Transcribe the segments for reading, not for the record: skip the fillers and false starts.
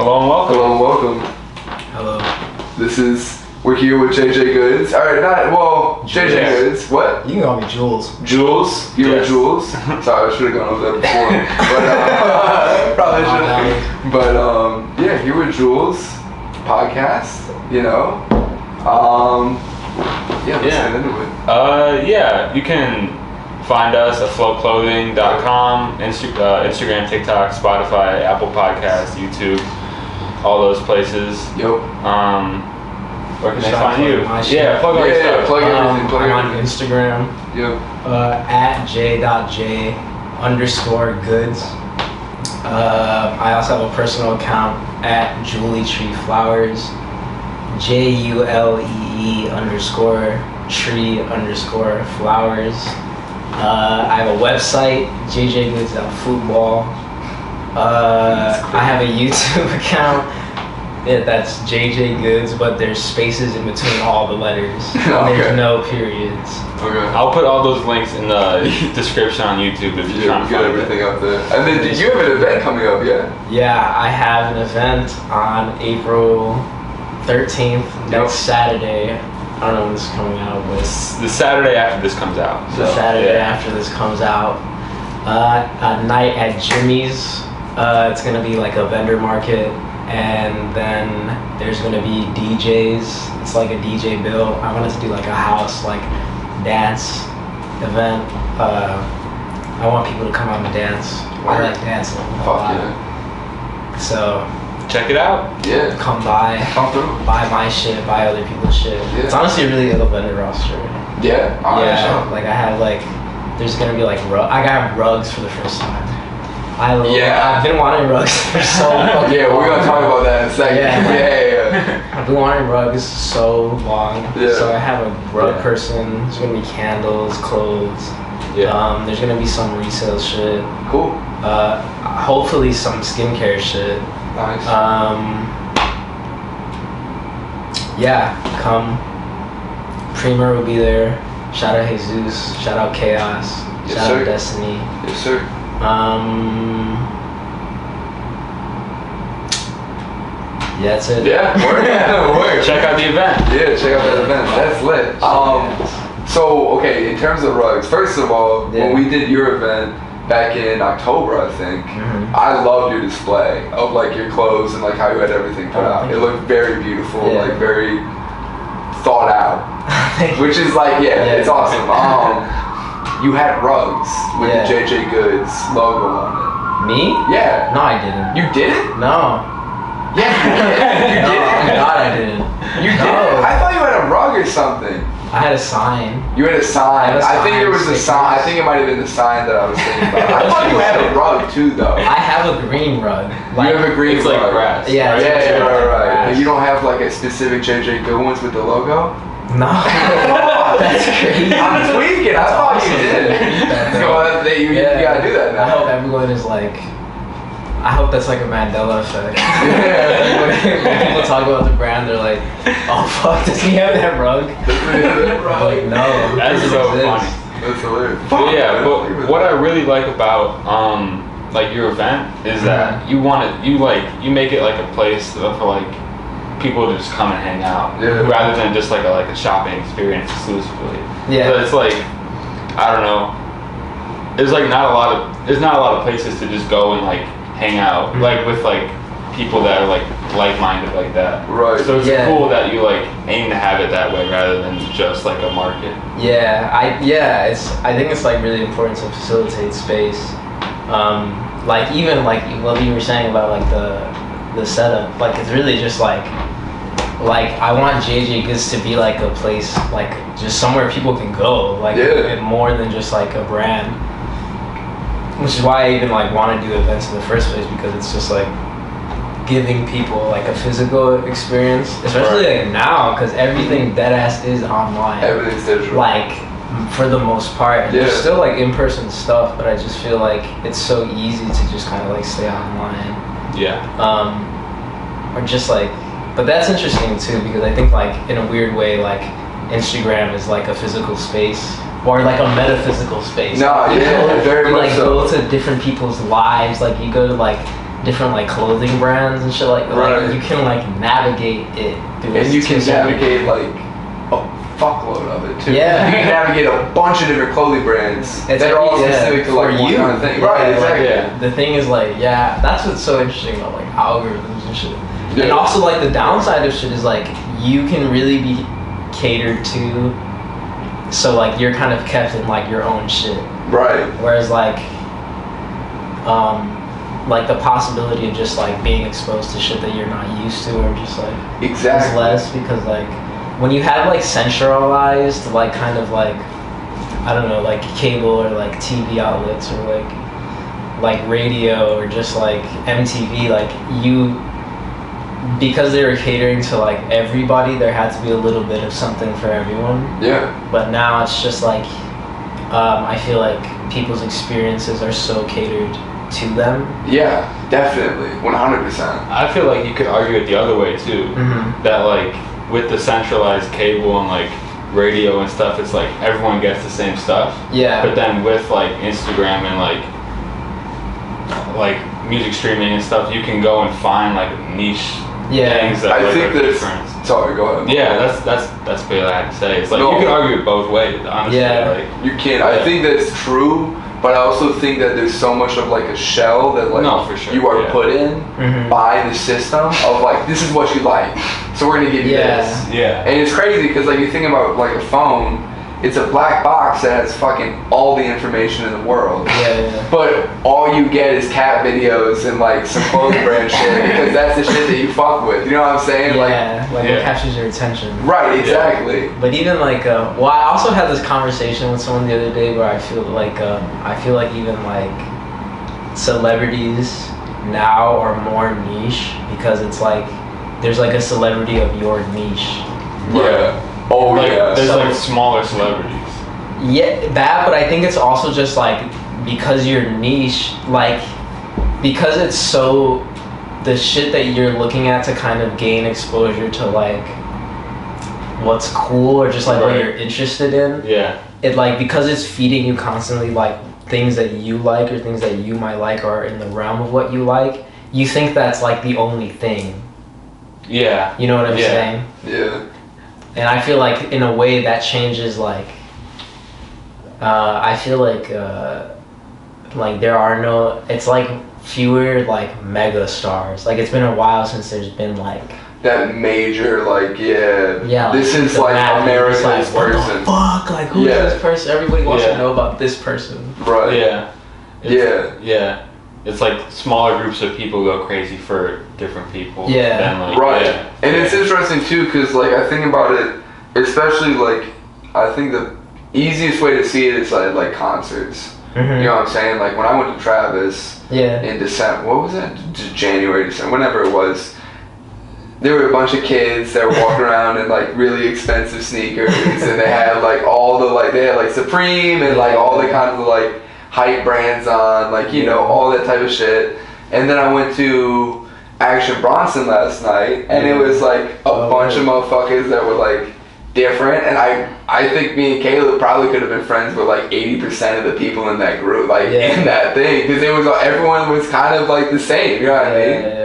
Hello and welcome. Hello and welcome. Hello. We're here with JJ Goods. Alright, JJ Goods. What? You can call me Jules. Jules? Here with Jules. Sorry, I should have gone over that before. But, probably should have. But, yeah, here with Jules. Podcast, you know. Let's get into it. You can find us at flowclothing.com, Instagram, TikTok, Spotify, Apple Podcasts, YouTube, all those places. Yep. Where can they find you? Plug all your stuff. Plug everything. I'm on Instagram. Yep. At j.j_goods. I also have a personal account at Julie Tree Flowers. JULEE_tree_flowers. I have a website, jjgoods.football. I have a YouTube account. Yeah, that's JJ Goods, but there's spaces in between all the letters. Okay. There's no periods. Okay. I'll put all those links in the description on YouTube if you're trying to get everything up there. And then did you have an event coming up, Yeah, I have an event on April 13th, next Saturday. I don't know when this is coming out, but the Saturday after this comes out. After this comes out. A night at Jimmy's. It's gonna be like a vendor market, and then there's gonna be DJs. It's like a DJ bill. I wanted to do like a house like dance event. I want people to come out and dance. I like dancing a lot. Yeah. So check it out. Yeah. come by, buy my shit, buy other people's shit. Yeah. It's honestly a really ill vendor roster. Yeah. Like I have there's gonna be I got rugs for the first time. I've been wanting rugs for so long. Yeah, we're gonna talk about that in a second. Yeah. I've been wanting rugs so long. Yeah. So I have a rug person. There's gonna be candles, clothes. Yeah. There's gonna be some resale shit. Cool. Hopefully some skincare shit. Nice. Come. Premer will be there. Shout out Jesus. Shout out Chaos. Shout out Destiny. Yes, sir. Yeah, that's it. Yeah, word. Check out the event. Yeah, check out that event. That's lit. So, okay, in terms of rugs, first of all, when we did your event back in October, I think, I loved your display of your clothes and how you had everything put out. It looked very beautiful, very thought out, which is it's awesome. You had rugs with the JJ Goods logo on it. Me? Yeah. No, I didn't. You didn't? No. Yeah, you did. Oh my God, I didn't. You did? I thought you had a rug or something. I had a sign. You had a sign. I think there was a sign. I think it might have been the sign that I was thinking about. I thought you had a rug too, though. I have a green rug. You have a green rug. It's like grass. Yeah, right. But you don't have a specific JJ Good ones with the logo? No. That's crazy. I'm tweaking. I thought you did. So you gotta do that now. I hope everyone is I hope that's a Mandela effect. When people talk about the brand, they're like, oh fuck, does he have that rug? No. That's so funny. That's hilarious. But what I really like about your event is that you make it a place for people to just come and hang out, rather than just a shopping experience exclusively. Yeah. But it's I don't know. There's not a lot of places to just go and hang out with people that are like-minded like that. Right. So it's cool that you aim to have it that way rather than just a market. Yeah. I think it's really important to facilitate space. Even what you were saying about the setup, it's really just I want JJ Goods to be a place, just somewhere people can go, more than just a brand. Which is why I even want to do events in the first place, because it's just giving people a physical experience, especially now, because everything deadass is online. Everything's digital. For the most part. And there's still in-person stuff, but I just feel it's so easy to just kind of stay online. Yeah. Or just but that's interesting too, because I think in a weird way Instagram is a physical space, or a metaphysical space. No, very much so. Go to different people's lives. You go to different like clothing brands and shit like you can like navigate it through and you can navigate like a fuckload of it too. Yeah. You can navigate a bunch of different clothing brands that are all specific to like one kind of thing. Right, exactly. Like, the thing is like, that's what's so interesting about like algorithms and shit. And also like the downside of shit is like you can really be catered to, so like you're kind of kept in like your own shit. Right. Whereas like the possibility of just like being exposed to shit that you're not used to or just like is less, because like when you have like centralized like kind of like I don't know like cable or like TV outlets or like radio or just like MTV, like because they were catering to like everybody, there had to be a little bit of something for everyone. Yeah. But now it's just like I feel like people's experiences are so catered to them. Yeah, definitely, 100%. I feel like you could argue it the other way too. Mm-hmm. That like with the centralized cable and like radio and stuff, it's like everyone gets the same stuff. Yeah. But then with like Instagram and like music streaming and stuff, you can go and find like niche things that I like, think are that's different. Sorry, go ahead. Yeah, that's basically what I had to say. It's like you can argue it both ways, honestly. Yeah. Like, you can. I think that's true, but I also think that there's so much of like a shell that like for sure. you are put in by the system of like, this is what you like, so we're gonna give you this. Yeah. And it's crazy because like you think about like a phone, it's a black box that has fucking all the information in the world. Yeah. But all you get is cat videos and like some clothing brand shit because that's the shit that you fuck with. You know what I'm saying? Yeah. Like it captures your attention. Right. Exactly. But even like, I also had this conversation with someone the other day where I feel like even like celebrities now are more niche because it's like there's like a celebrity of your niche. Yeah. Oh like, yeah. There's like smaller celebrities. Yeah, that, but I think it's also just like because you're niche, like because it's so the shit that you're looking at to kind of gain exposure to like what's cool or just like what you're interested in. Yeah. It like because it's feeding you constantly like things that you like or things that you might like are in the realm of what you like, you think that's like the only thing. Yeah. You know what I'm saying? Yeah. And I feel like in a way that changes like I feel like there are no, it's like fewer like mega stars. Like it's been a while since there's been like that major like this is like America's like, person. What the fuck? Like who's this person? Everybody wants to know about this person. Right. Yeah. Yeah. It's like smaller groups of people go crazy for different people. Yeah. Than, like, right. And it's interesting too because like I think about it, especially like I think the easiest way to see it is like concerts. You know what I'm saying? Like when I went to Travis in December, what was that? January, December, whenever it was. There were a bunch of kids that were walking around in like really expensive sneakers, and they had like all the they had like Supreme and like all the kinds of like hype brands on, like you know all that type of shit. And then I went to Action Bronson last night, and it was like a bunch of motherfuckers that were like different, and I think me and Caleb probably could have been friends with like 80% of the people in that group, like in that thing, because it was everyone was kind of like the same. You know what I mean?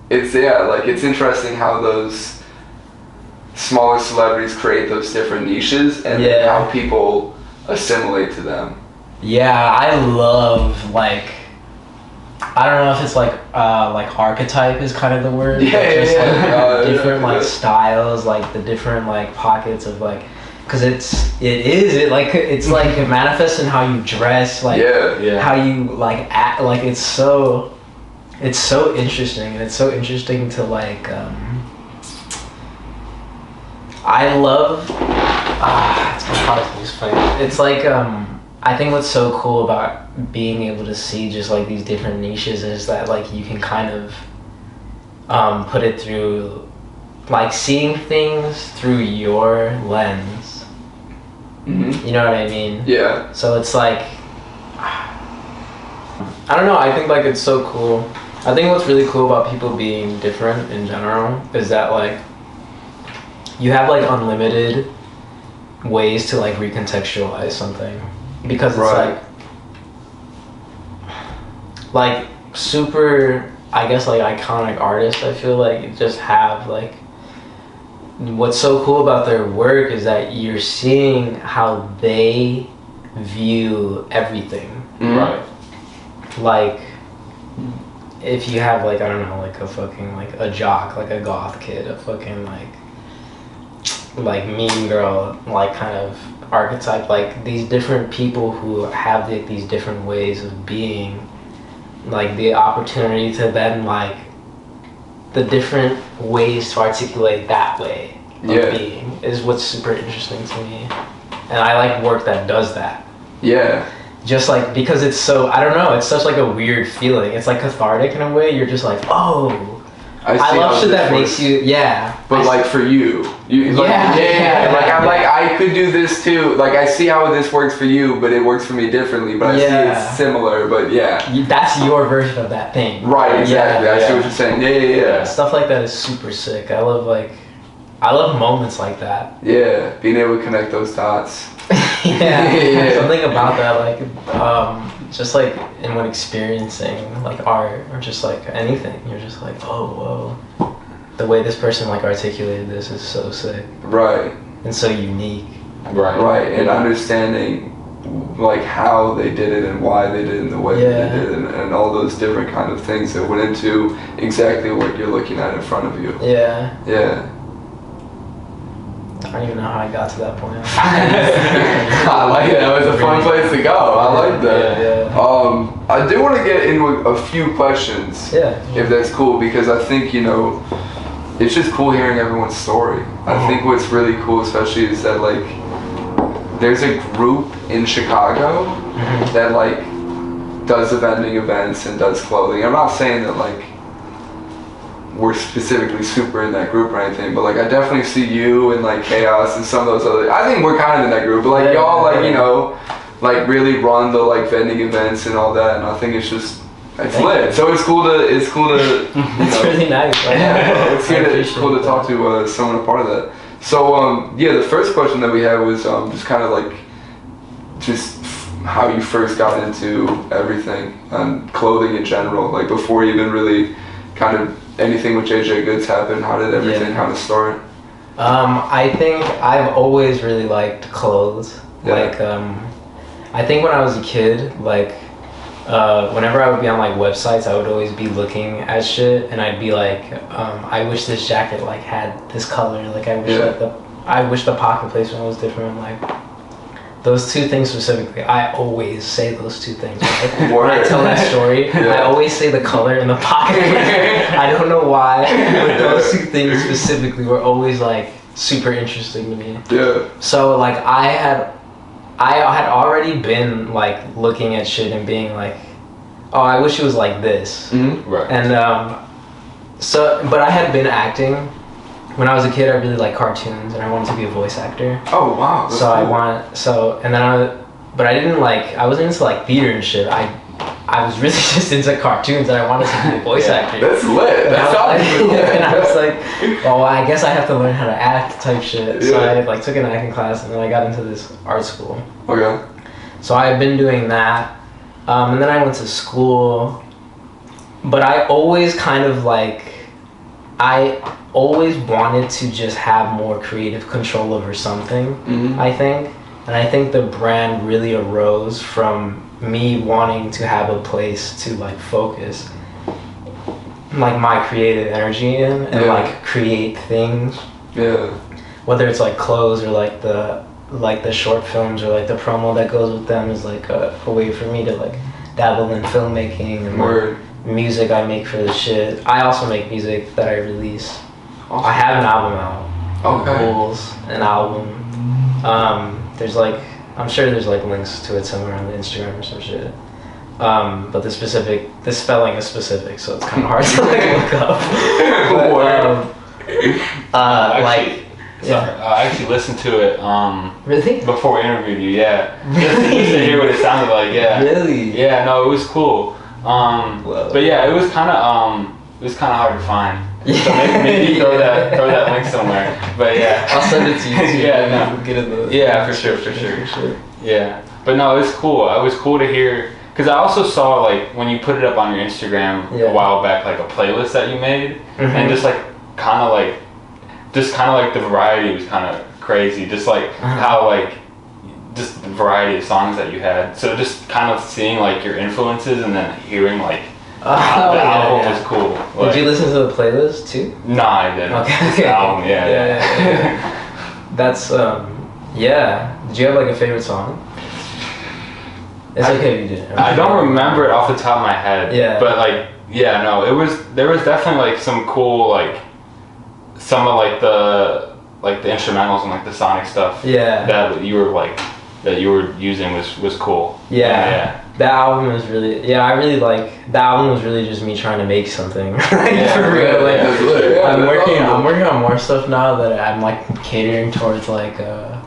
It's like it's interesting how those smaller celebrities create those different niches and then how people assimilate to them. Yeah, I love like I don't know if it's like archetype is kind of the word. Different like styles, like the different like pockets of like, because it manifests in how you dress, like how you like act, like it's so interesting, and it's so interesting to like I love it's hard to explain. It's like I think what's so cool about being able to see just like these different niches is that like you can kind of put it through like seeing things through your lens. You know what I mean? Yeah. So it's like I don't know, I think like it's so cool. I think what's really cool about people being different in general is that like you have like unlimited ways to like recontextualize something, because it's like super I guess like iconic artists, I feel like just have like, what's so cool about their work is that you're seeing how they view everything. Right. Like, if you have like, I don't know, like a fucking like a jock, like a goth kid, a fucking like mean girl, like kind of archetype, like these different people who have these different ways of being, like the opportunity to then like the different ways to articulate that way of being is what's super interesting to me. And I like work that does that. Yeah. Just like, because it's so, I don't know, it's such like a weird feeling. It's like cathartic in a way. You're just like, oh, I love shit that makes you, But like for you, like, like I'm like, I could do this too. Like I see how this works for you, but it works for me differently. But I see it's similar. But that's your version of that thing. Right. Exactly. I see what you're saying. Yeah. Stuff like that is super sick. I love moments like that. Yeah, being able to connect those dots. Something about that, like, just like in when experiencing like art or just like anything, you're just like, oh, whoa, the way this person like articulated this is so sick. Right. And so unique. Right, and understanding like how they did it and why they did it and the way they did it and all those different kind of things that went into exactly what you're looking at in front of you. Yeah. I don't even know how I got to that point. I like it. That was a fun place to go. I like that. I do want to get into a few questions. If that's cool, because I think, it's just cool hearing everyone's story. I think what's really cool, especially, is that like there's a group in Chicago that like does vending events and does clothing. I'm not saying that like we're specifically super in that group or anything, but like I definitely see you and like Chaos and some of those other, I think we're kind of in that group, but like y'all like, like really run the like vending events and all that, and I think it's lit. So it's cool to It's really nice. it's cool to talk to someone a part of that. So the first question that we had was just kind of like just how you first got into everything and clothing in general, like before you even really kind of anything with JJ Goods happened. How did everything kind of start? I think I've always really liked clothes. Like I think when I was a kid, like whenever I would be on like websites, I would always be looking at shit and I'd be like, I wish this jacket like had this color, like I wish the pocket placement was different, like those two things specifically. I always say those two things. Right? When I tell that story, I always say the color and the pocket. I don't know why, but those two things specifically were always like super interesting to me. So like I had already been like looking at shit and being like, oh, I wish it was like this. Right. And but I had been acting. When I was a kid, I really liked cartoons, and I wanted to be a voice actor. Oh wow! So cool. But I didn't like. I wasn't into like theater and shit. I was really just into cartoons, and I wanted to be a voice actor. That's lit. And I was like, well, I guess I have to learn how to act, type shit. So I like took an acting class, and then I got into this art school. Okay. So I had been doing that, and then I went to school. But I always kind of like, I always wanted to just have more creative control over something, I think. And I think the brand really arose from me wanting to have a place to like focus like my creative energy in and like create things. Whether it's like clothes or like the short films or like the promo that goes with them is like a way for me to like dabble in filmmaking and like, music I make for the shit. I also make music that I release. Awesome. I have an album out. Jules, an album. There's like, I'm sure there's like links to it somewhere on the Instagram or some shit. But the spelling is specific, so it's kind of hard to like look up. I actually listened to it. Really? Before we interviewed you, Just to hear what it sounded like, Really? Yeah, no, it was cool. But yeah, it was kind of hard to find. So maybe throw that link somewhere. But yeah, I'll send it to you too. For sure. Yeah, but no, it's cool. It was cool to hear Because I also saw like when you put it up on your Instagram a while back, like a playlist that you made, and just like kind of like the variety was kind of crazy. Just like how like just the variety of songs that you had. So just kind of seeing like your influences and then hearing like the album was cool. Like, did you listen to the playlist too? Nah, I didn't. Okay. The album, yeah. That's Did you have like a favorite song? It's okay if you didn't. I don't remember it off the top of my head. Yeah. But like, there was definitely like some cool like some of like the instrumentals and like the sonic stuff. Yeah. That you were using was cool. Yeah. That album was really I really like that album was really just me trying to make something. For real. I'm working on more stuff now that I'm like catering towards like I'm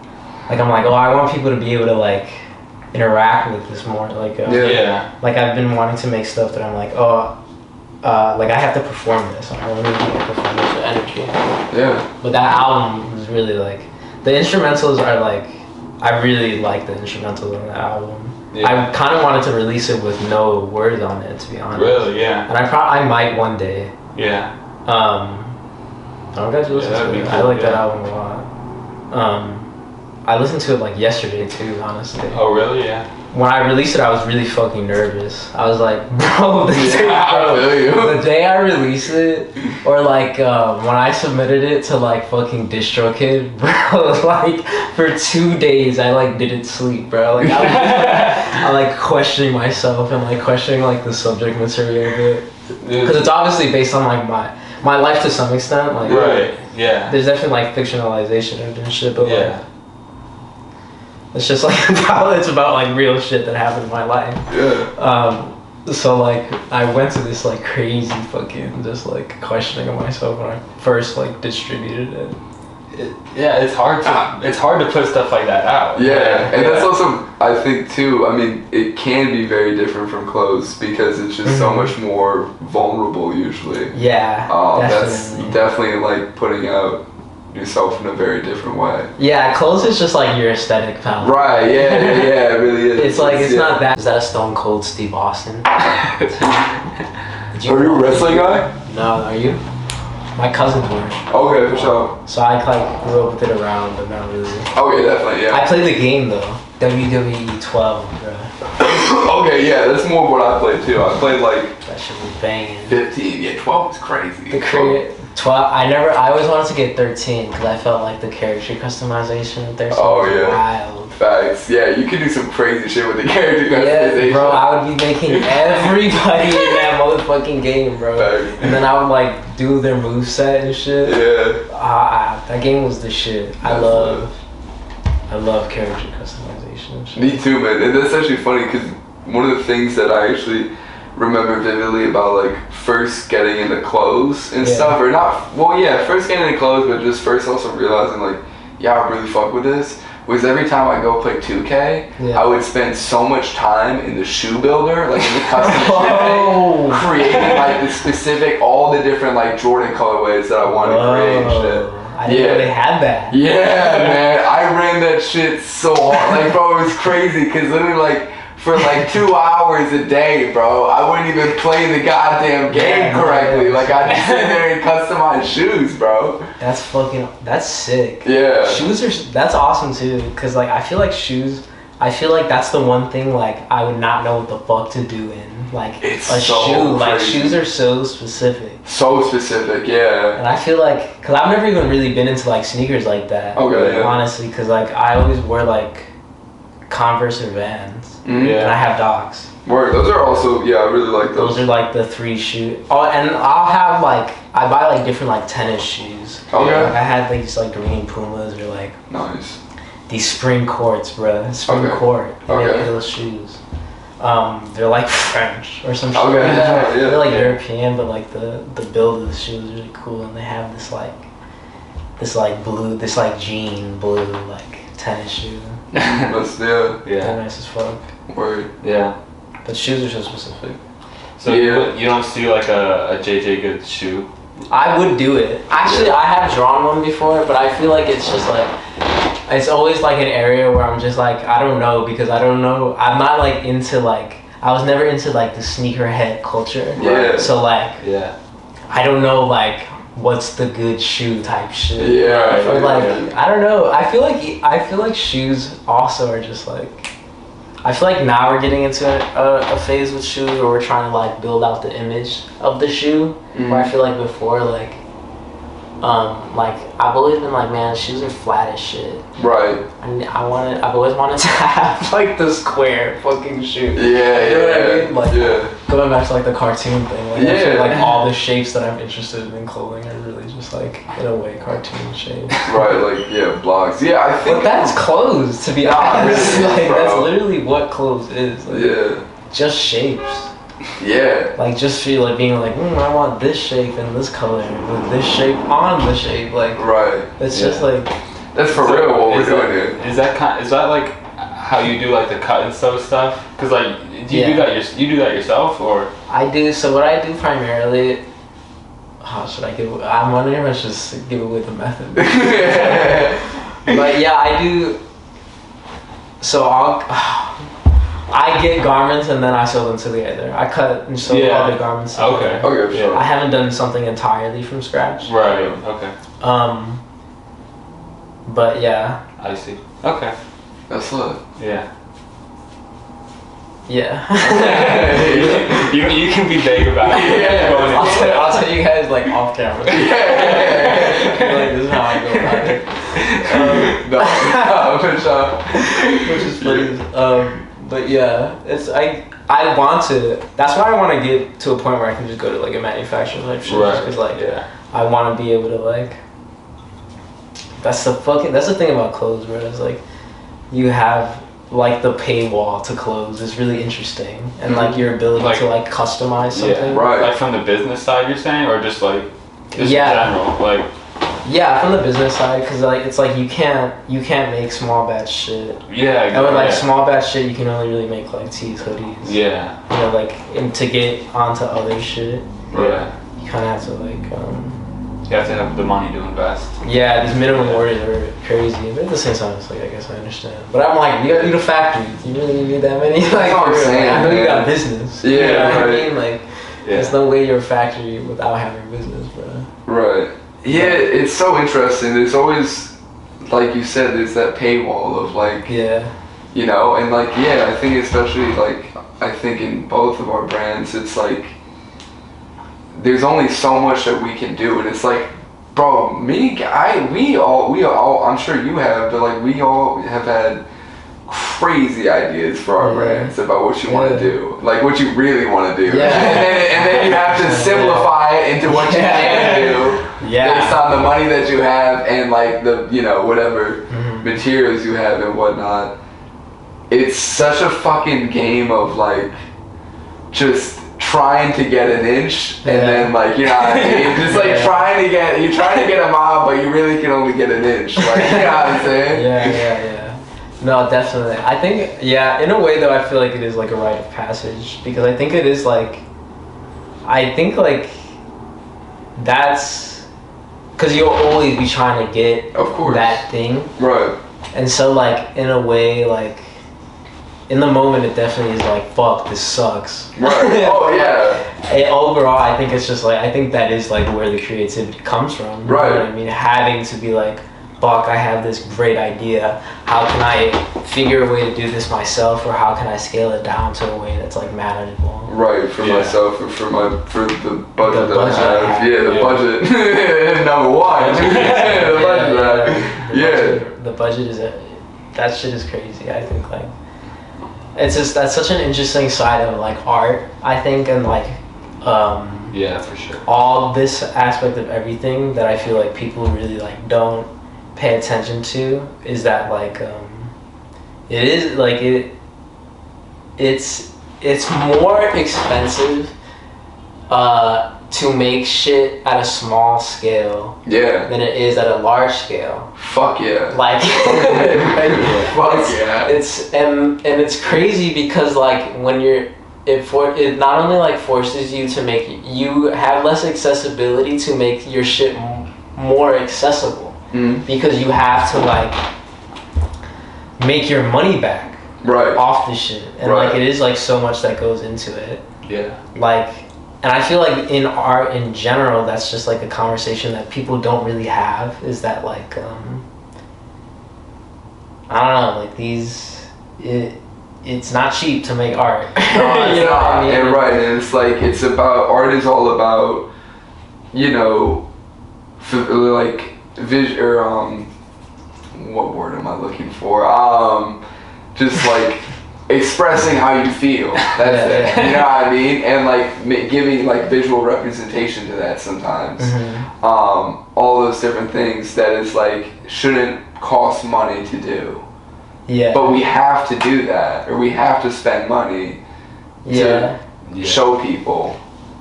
like, I want people to be able to like interact with this more, like like I've been wanting to make stuff that I'm like, like I have to perform this. I really need to perform this with energy. Yeah. But that album was really like, the instrumentals are like, I really like the instrumentals on that album. Yeah. I kind of wanted to release it with no words on it, to be honest. Really? Yeah. And I might one day. Yeah. I don't guys listen to it. Cool. I like that album a lot. I listened to it like yesterday too, honestly. Oh really? Yeah. When I released it, I was really fucking nervous. I was like, bro, the day I released it, or like when I submitted it to like fucking DistroKid, bro, like for 2 days I like didn't sleep, bro. Like I like questioning myself and like questioning like the subject material of it, because it's obviously based on like my life to some extent. Like yeah. There's definitely like fictionalization and shit, but like. It's just like it's about like real shit that happened in my life. Yeah. So like I went to this like crazy fucking just like questioning of myself when I first like distributed it. It's hard to put stuff like that out. Yeah, and that's also, I think too, I mean, it can be very different from clothes because it's just so much more vulnerable usually. Yeah. That's definitely like putting out yourself in a very different way. Yeah, clothes is just like your aesthetic palette. Right, yeah, it really is. It's like, it's not that. Is that a Stone Cold Steve Austin? Are you a wrestling guy? No, are you? My cousins were. Okay, for sure. So I like grew up with it around, but not really. Okay, definitely, yeah. I played the game though. WWE 12, bro. Okay, yeah, that's more what I played too. I played like... That shit was banging. 15, yeah, 12 was crazy. 12, I always wanted to get 13 because I felt like the character customization of 13 was wild. Facts. Yeah, you could do some crazy shit with the character customization. Yeah, bro, I would be making everybody in that motherfucking game, bro. Facts. And then I would like do their moveset and shit. Yeah. That game was the shit. I love character customization and shit. Me too, man. And that's actually funny because one of the things that I actually remember vividly about like first getting into clothes and stuff, or not, first getting into clothes, but just first also realizing like, I really fuck with this, was every time I go play 2K, I would spend so much time in the shoe builder, like in the custom shoe, creating like the specific, all the different like Jordan colorways that I wanted to create and shit. I didn't know they had that. Yeah, man, I ran that shit so hard, like bro, it was crazy, because literally like, for like 2 hours a day, bro, I wouldn't even play the goddamn game correctly. Like I'd just sit there and customize shoes, bro. That's sick. Yeah. Shoes that's awesome too, cause like I feel like that's the one thing like I would not know what the fuck to do in. Like it's a so shoe, crazy. like shoes are so specific. So specific, yeah. And I feel like, cause I've never even really been into like sneakers like that. Okay. Honestly, cause like I always wear like Converse or Vans. And I have Docs. Word, those are also, I really like those. Those are like the 3 shoes. Oh, and I'll have like, I buy like different like tennis shoes. Okay. Like I had like these like green Pumas or like nice. These spring courts, bro. Spring court. Okay. Those shoes. They're like French or some shit like that. They're like European, but like the build of the shoe is really cool, and they have this jean blue like tennis shoe. They're nice as fuck. Word. Yeah. But shoes are so specific. So you don't see like a JJ Goods shoe? I would do it. Actually, I have drawn one before, but I feel like it's just like, it's always like an area where I'm just like, I don't know, because I don't know. I'm not like into like, I was never into like the sneakerhead culture. Yeah. So like, Yeah. I don't know like what's the good shoe type shit. Yeah. Or like I don't know. I feel like shoes also are just like. I feel like now we're getting into a phase with shoes where we're trying to like build out the image of the shoe. Where I feel like before like I've always been like, man, shoes are flat as shit. Right. I've always wanted to have like the square fucking shoe. Yeah, you know what I mean? Like, going back to like the cartoon thing. Like, I feel like all the shapes that I'm interested in clothing are really just like in a way cartoon shapes. Right, like blocks. Yeah, I think. But that's clothes, to be honest. Like bro. that's literally what clothes is. Like, just shapes. Yeah. Like just feel like being like, I want this shape and this color with this shape on the shape. Like, right. It's just like. That's for real what we're doing here. Is that like how you do like the cut and sew stuff? Cause like, do you do that yourself or? I do. So what I do primarily. How should I give? I'm wondering if I should just give away the method. But yeah, I do. So I get garments and then I sew them together. I cut and sew other garments together. Okay, sure. I haven't done something entirely from scratch. Right. Okay. But yeah. I see. Okay. That's lit. Yeah. Yeah. you can be vague about it. Yeah. I'll tell you guys like off camera. Like this is how I go about it. No, for sure. Which is funny. But yeah, it's I want to. That's why I want to get to a point where I can just go to like a manufacturer type shit. Right. Because like I want to be able to like. That's the thing about clothes, bro. It's like you have like the paywall to clothes is really interesting, and like your ability to like customize something. Yeah, right. Like from the business side, you're saying, or just like in general, like. Yeah, from the business side, because like it's like you can't make small batch shit. Yeah. And with like small batch shit, you can only really make like tees, hoodies. Yeah. You know, like and to get onto other shit. Yeah. You kind of have to like. You have to have the money to invest. Yeah, these minimum orders are crazy, but at the same time, it's like I guess I understand. But I'm like, you gotta need a factory. You really need that many? Like, that's what I'm saying. I know you got a business. Yeah. You know what right. I mean? Like, there's no way you're a factory without having a business, bro. Right. Yeah, it's so interesting. There's always, like you said, there's that paywall of like, you know, and like, I think especially like, I think in both of our brands, it's like, there's only so much that we can do, and it's like, bro, we all, I'm sure you have, but like, we all have had crazy ideas for our brands about what you want to do, like what you really want to do, and then you have to simplify it into what you can do. Based on the money that you have and like the, you know, whatever materials you have and whatnot. It's such a fucking game of like just trying to get an inch and then like, you know what I mean? Just like you're trying to get a mile, but you really can only get an inch. Like, you know what I'm saying? Yeah. No, definitely. I think, in a way though, I feel like it is like a rite of passage, because I think it is like, that's, because you'll always be trying to get that thing. Right. And so like, in a way, like, in the moment it definitely is like, fuck, this sucks. Right. Oh yeah. And overall, I think it's just like, I think that is like where the creativity comes from. Right. You know what I mean? Having to be like, fuck, I have this great idea. How can I figure a way to do this myself, or how can I scale it down to a way that's like manageable? Right, for myself and for the budget that I have. Yeah, the budget. Number one. The budget is that shit is crazy. I think like it's just, that's such an interesting side of like art, I think, and like for sure. All this aspect of everything that I feel like people really like don't pay attention to is that like it is like it's more expensive to make shit at a small scale than it is at a large scale. Fuck yeah. Like it's crazy because like when you're it not only like forces you to make, you have less accessibility to make your shit more accessible because you have to like make your money back. off the shit, and like it is like so much that goes into it. Yeah. Like, and I feel like in art in general, that's just like a conversation that people don't really have. Is that like I don't know, like it's not cheap to make art. No, it's not. And and it's like it's about art is all about, you know, like vision or what word am I looking for? Just like expressing how you feel. That's it. You know what I mean? And like giving like visual representation to that sometimes. All those different things that is like shouldn't cost money to do. Yeah. But we have to do that, or we have to spend money to show people.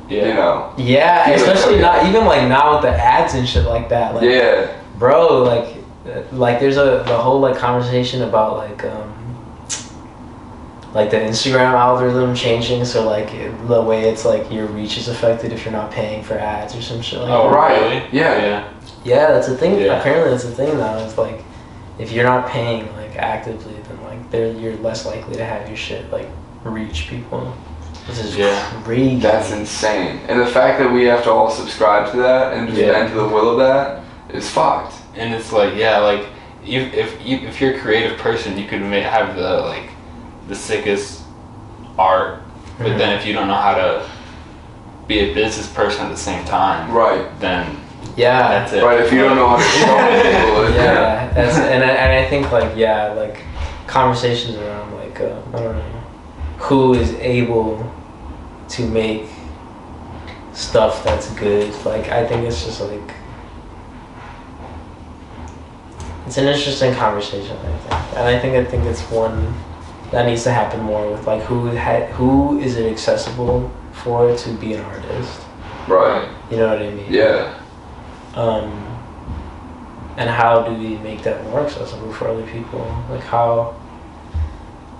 You know. Yeah, especially not even like now with the ads and shit like that. Like, bro, like there's the whole like conversation about like the Instagram algorithm changing, so like the way it's like your reach is affected if you're not paying for ads or some shit like that. Oh, really? Yeah, that's a thing. Apparently that's a thing now. It's like if you're not paying like actively, then like you're less likely to have your shit like reach people. This is crazy. That's insane. And the fact that we have to all subscribe to that and just bend to the will of that is fucked. And it's like, like if you're a creative person, you could have the sickest art, but then if you don't know how to be a business person at the same time, then that's it. If you don't know how to show people, that's and I think like conversations around like I don't know who is able to make stuff that's good. Like I think it's just like it's an interesting conversation. I think it's one that needs to happen more with like who is it accessible for to be an artist. Right. You know what I mean? Yeah. And how do we make that more accessible for other people? Like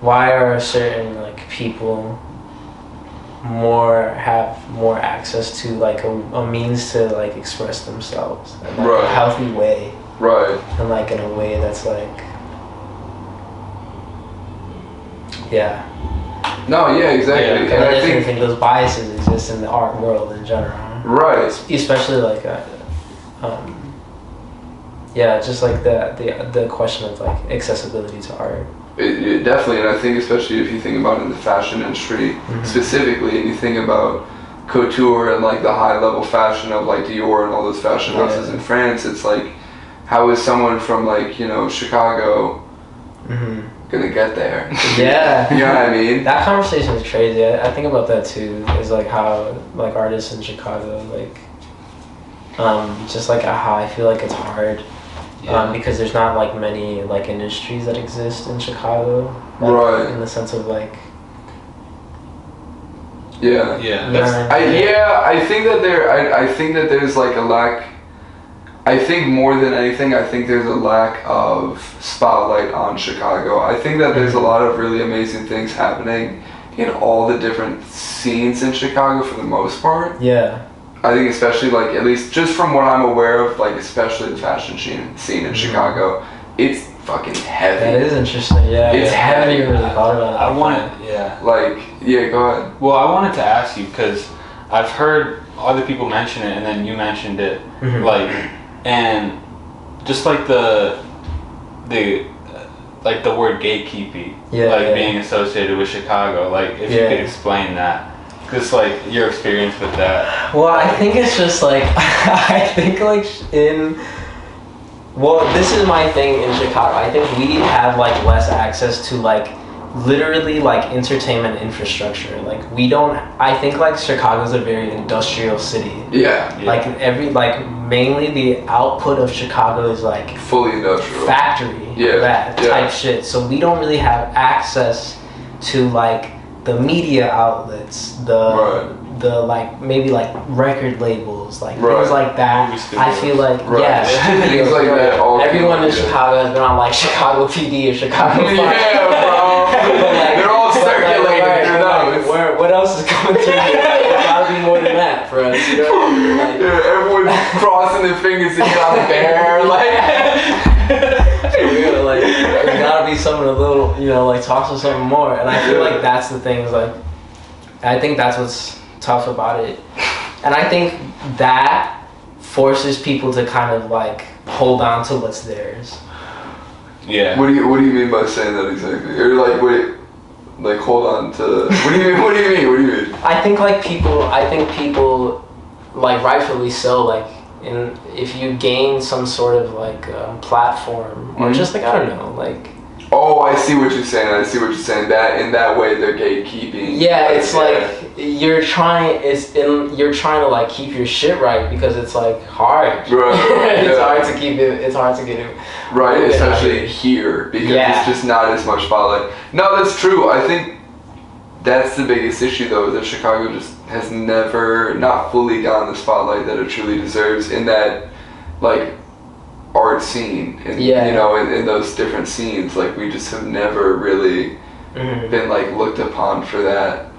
why are certain like people have more access to like a means to like express themselves in like a healthy way, and like in a way that's like exactly. And I think those biases exist in the art world in general, especially like just like the question of like accessibility to art. It definitely, and I think especially if you think about in the fashion industry specifically, and you think about couture and like the high level fashion of like Dior and all those fashion houses in France, it's like, how is someone from like, you know, Chicago gonna get there? You know what I mean? That conversation is crazy. I think about that too. Is like how like artists in Chicago like just like how I feel like it's hard. Because there's not like many like industries that exist in Chicago, like, in the sense of like I think that there's like a lack. I think more than anything, I think there's a lack of spotlight on Chicago. I think that there's a lot of really amazing things happening in all the different scenes in Chicago for the most part. I think especially like, at least just from what I'm aware of, like especially the fashion scene in Chicago, it's fucking heavy. That is interesting, It's heavy. I haven't even really thought about it. Go ahead. Well, I wanted to ask you, because I've heard other people mention it, and then you mentioned it, like, and just like the word gatekeeping, being associated with Chicago, like, if you could explain that. Just like your experience with that. Well, I think it's just like I think like this is my thing in Chicago. I think we have like less access to like literally like entertainment infrastructure. Like we don't. I think like Chicago's a very industrial city. Like mainly the output of Chicago is like fully industrial factory. Type shit. So we don't really have access to like the media outlets, the like maybe like record labels, like things like that. I feel like things like that. Everyone in Chicago has been on like Chicago PD or Chicago Fire. They're all circulating through those. What else is coming through here? There's gotta be more than that for us. You know? Everyone's crossing their fingers to get on the bear. real, like, there's gotta be something a little, you know, like, toss us something more. And I feel like that's the thing, is like, I think that's what's tough about it. And I think that forces people to kind of, like, hold on to what's theirs. Yeah. What do you mean by saying that exactly? Or, like, wait, like, hold on to, what do you mean? What do you mean? I think people, like, rightfully so, like, if you gain some sort of, like, platform, or just, like, I don't know, like... Oh, I see what you're saying. That in that way they're gatekeeping. Yeah, it's like you're trying to, like, keep your shit right, because it's, like, hard. Right. It's hard to keep it. It's hard to get it. Right, especially here, because it's just not as much spotlight. No, that's true. I think that's the biggest issue, though, that Chicago just has never not fully gotten the spotlight that it truly deserves in that, like, art scene, and you know, in those different scenes. Like, we just have never really been, like, looked upon for that,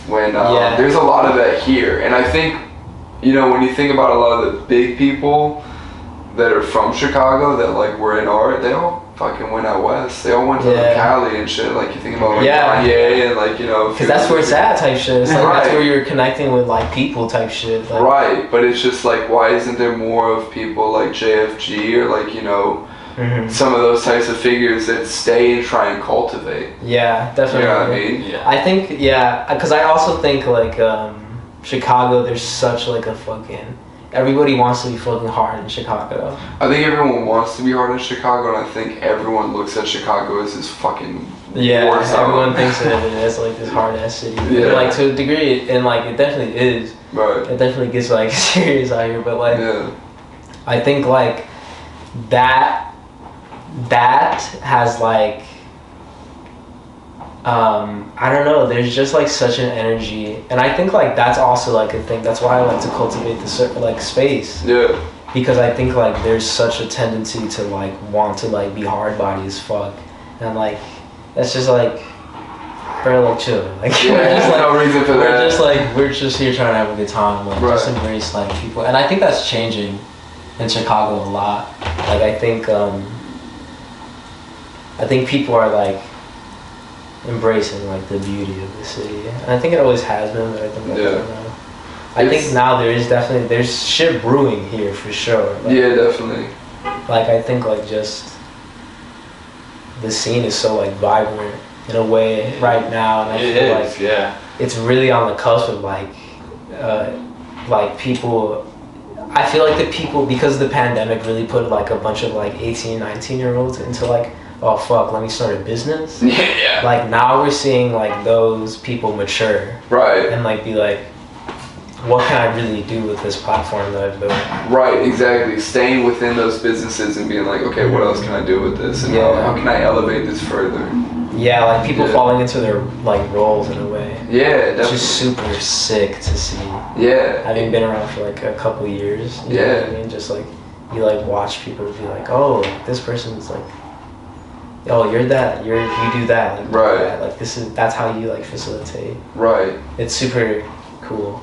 when there's a lot of that here. And I think, you know, when you think about a lot of the big people that are from Chicago that, like, were in art, they all fucking went out west. They all went to like, Cali and shit. Like, you think about, like, Kanye and, like, you know, because that's where it's at type shit. It's like that's where you're connecting with, like, people type shit. Like, right, but it's just like, why isn't there more of people like JFG or, like, you know, some of those types of figures that stay and try and cultivate? Yeah, definitely. You know what I mean? Yeah. I think, because I also think, like, Chicago, there's such, like, a fucking... Everybody wants to be fucking hard in Chicago. I think everyone wants to be hard in Chicago, and I think everyone looks at Chicago as this fucking war zone. Everyone thinks of it as, like, this hard-ass city. Yeah. And, like, to a degree, and, like, it definitely is. Right. It definitely gets, like, serious out here, but, like, I think, like, that has, like, I don't know, there's just, like, such an energy, and I think, like, that's also, like, a thing. That's why I like to cultivate this, like, space. Yeah. Because I think, like, there's such a tendency to, like, want to, like, be hard body as fuck, and, like, that's just, like, bro, like, chill. Like, we're just, like, no reason for that. We're just here trying to have a good time, like, just embrace, like, people, and I think that's changing in Chicago a lot. Like, I think people are, like, embracing, like, the beauty of the city, and I think it always has been, but I think I don't know. I think now there's shit brewing here for sure. Like, yeah, definitely. Like, I think, like, just the scene is so, like, vibrant in a way right now, and I feel like it's really on the cusp of, like people. I feel like the people, because the pandemic really put, like, a bunch of, like, 18, 19-year-olds into, like, oh fuck, let me start a business. Yeah. Like, now we're seeing, like, those people mature. Right. And, like, be like, what can I really do with this platform that I've built? Right, exactly. Staying within those businesses and being like, okay, what else can I do with this? And how can I elevate this further? Yeah, like, people falling into their, like, roles in a way. Yeah, definitely. It's just super sick to see. Yeah. Having been around for, like, a couple years. You know what I mean? Just, like, you, like, watch people be like, oh, this person's, like, oh, you're that, you do that, like, right. That. Like, that's how you, like, facilitate. Right. It's super cool.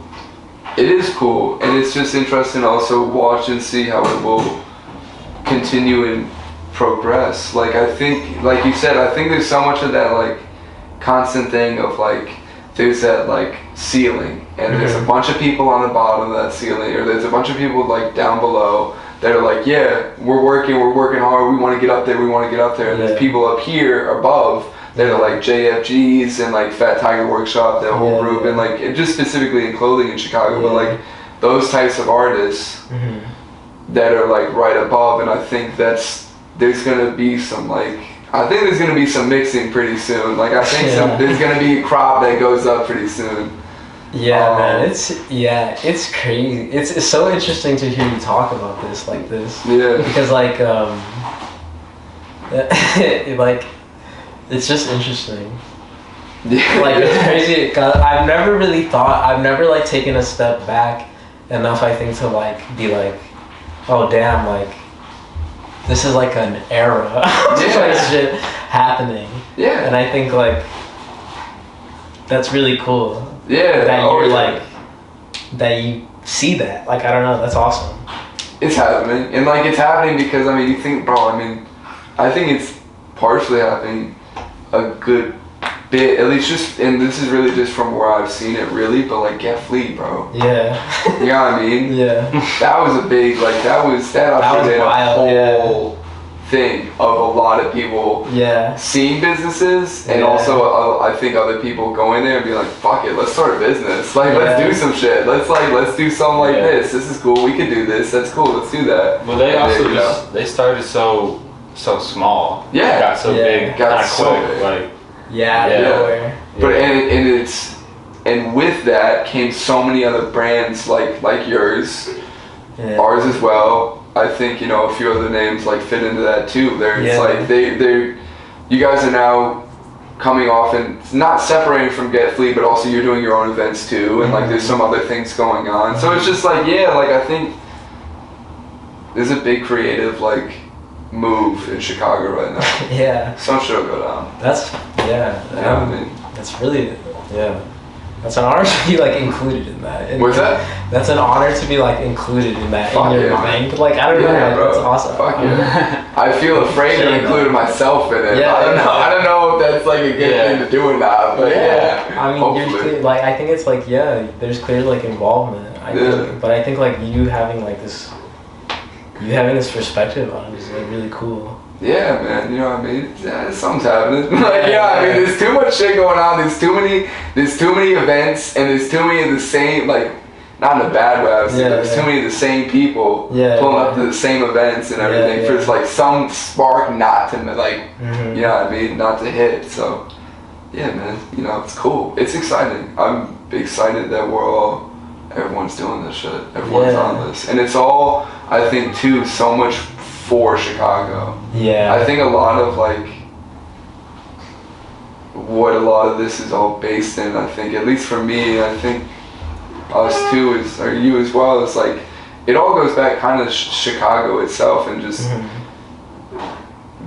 It is cool, and it's just interesting to also watch and see how it will continue and progress. Like, I think, like you said, I think there's so much of that, like, constant thing of, like, there's that, like, ceiling, and there's a bunch of people on the bottom of that ceiling, or there's a bunch of people, like, down below that are like, yeah, we're working hard, we want to get up there, and there's people up here above that are like JFGs and, like, Fat Tiger Workshop, that whole group, and, like, just specifically in clothing in Chicago, but, like, those types of artists that are, like, right above, and I think there's gonna be some, like, there's gonna be some mixing pretty soon. Like, I think there's gonna be a crop that goes up pretty soon. Yeah, man, it's crazy. It's so interesting to hear you talk about this like this. Yeah. Because, like, it's just interesting. Yeah. Like, it's crazy. Cause I've never, like, taken a step back enough, I think, to, like, be like, oh damn, like, this is, like, an era of like shit happening. Yeah. And I think, like, that's really cool. Yeah. That you're like, that you see that. Like, I don't know, that's awesome. It's happening. And, like, it's happening because, I mean, you think, bro, I mean, I think it's partially having a good bit, at least just, and this is really just from where I've seen it really, but like Get Fleet, bro. Yeah. You know what I mean? Yeah. That was a big, like that was wild, a whole thing of a lot of people seeing businesses, and also I think other people going there and be like, fuck it, let's start a business. Like let's do some shit. Let's do something like this. This is cool. We could do this. That's cool. Let's do that. Well, they also they started so small. Yeah. Got so big. Got kind of so quick. big. Like. Nowhere. But and with that came so many other brands like yours, ours as well. I think a few other names like fit into that too. It's like they you guys are now coming off and not separating from Get Fleet, but also you're doing your own events too, and like there's some other things going on. So it's just like I think there's a big creative like move in Chicago right now. Some shit will go down. That's that's really that's an honor to be like included in that. What's that? That's an honor to be like included in that in your mind. Like I don't know, bro. that's awesome. Fuck yeah. I feel afraid to include myself in it. I don't know if that's like a good thing to do or not, but I mean, you're clear, like I think it's like there's clear like involvement. I think, but I think like you having this perspective on it is like really cool. Yeah, man. You know what I mean? Something's happening. Like, I mean, there's too much shit going on. There's too many events, and there's too many of the same, like, not in a bad way, obviously, but there's too many of the same people pulling up to the same events and everything for like some spark not to like, you know what I mean, not to hit. So, yeah, man. It's cool. It's exciting. I'm excited that everyone's doing this shit. Everyone's on this, and it's all, I think, too, so much for Chicago. I think a lot of like what a lot of this is all based in, I think, at least for me, I think us too or you as well, it's like it all goes back kind of Chicago itself, and just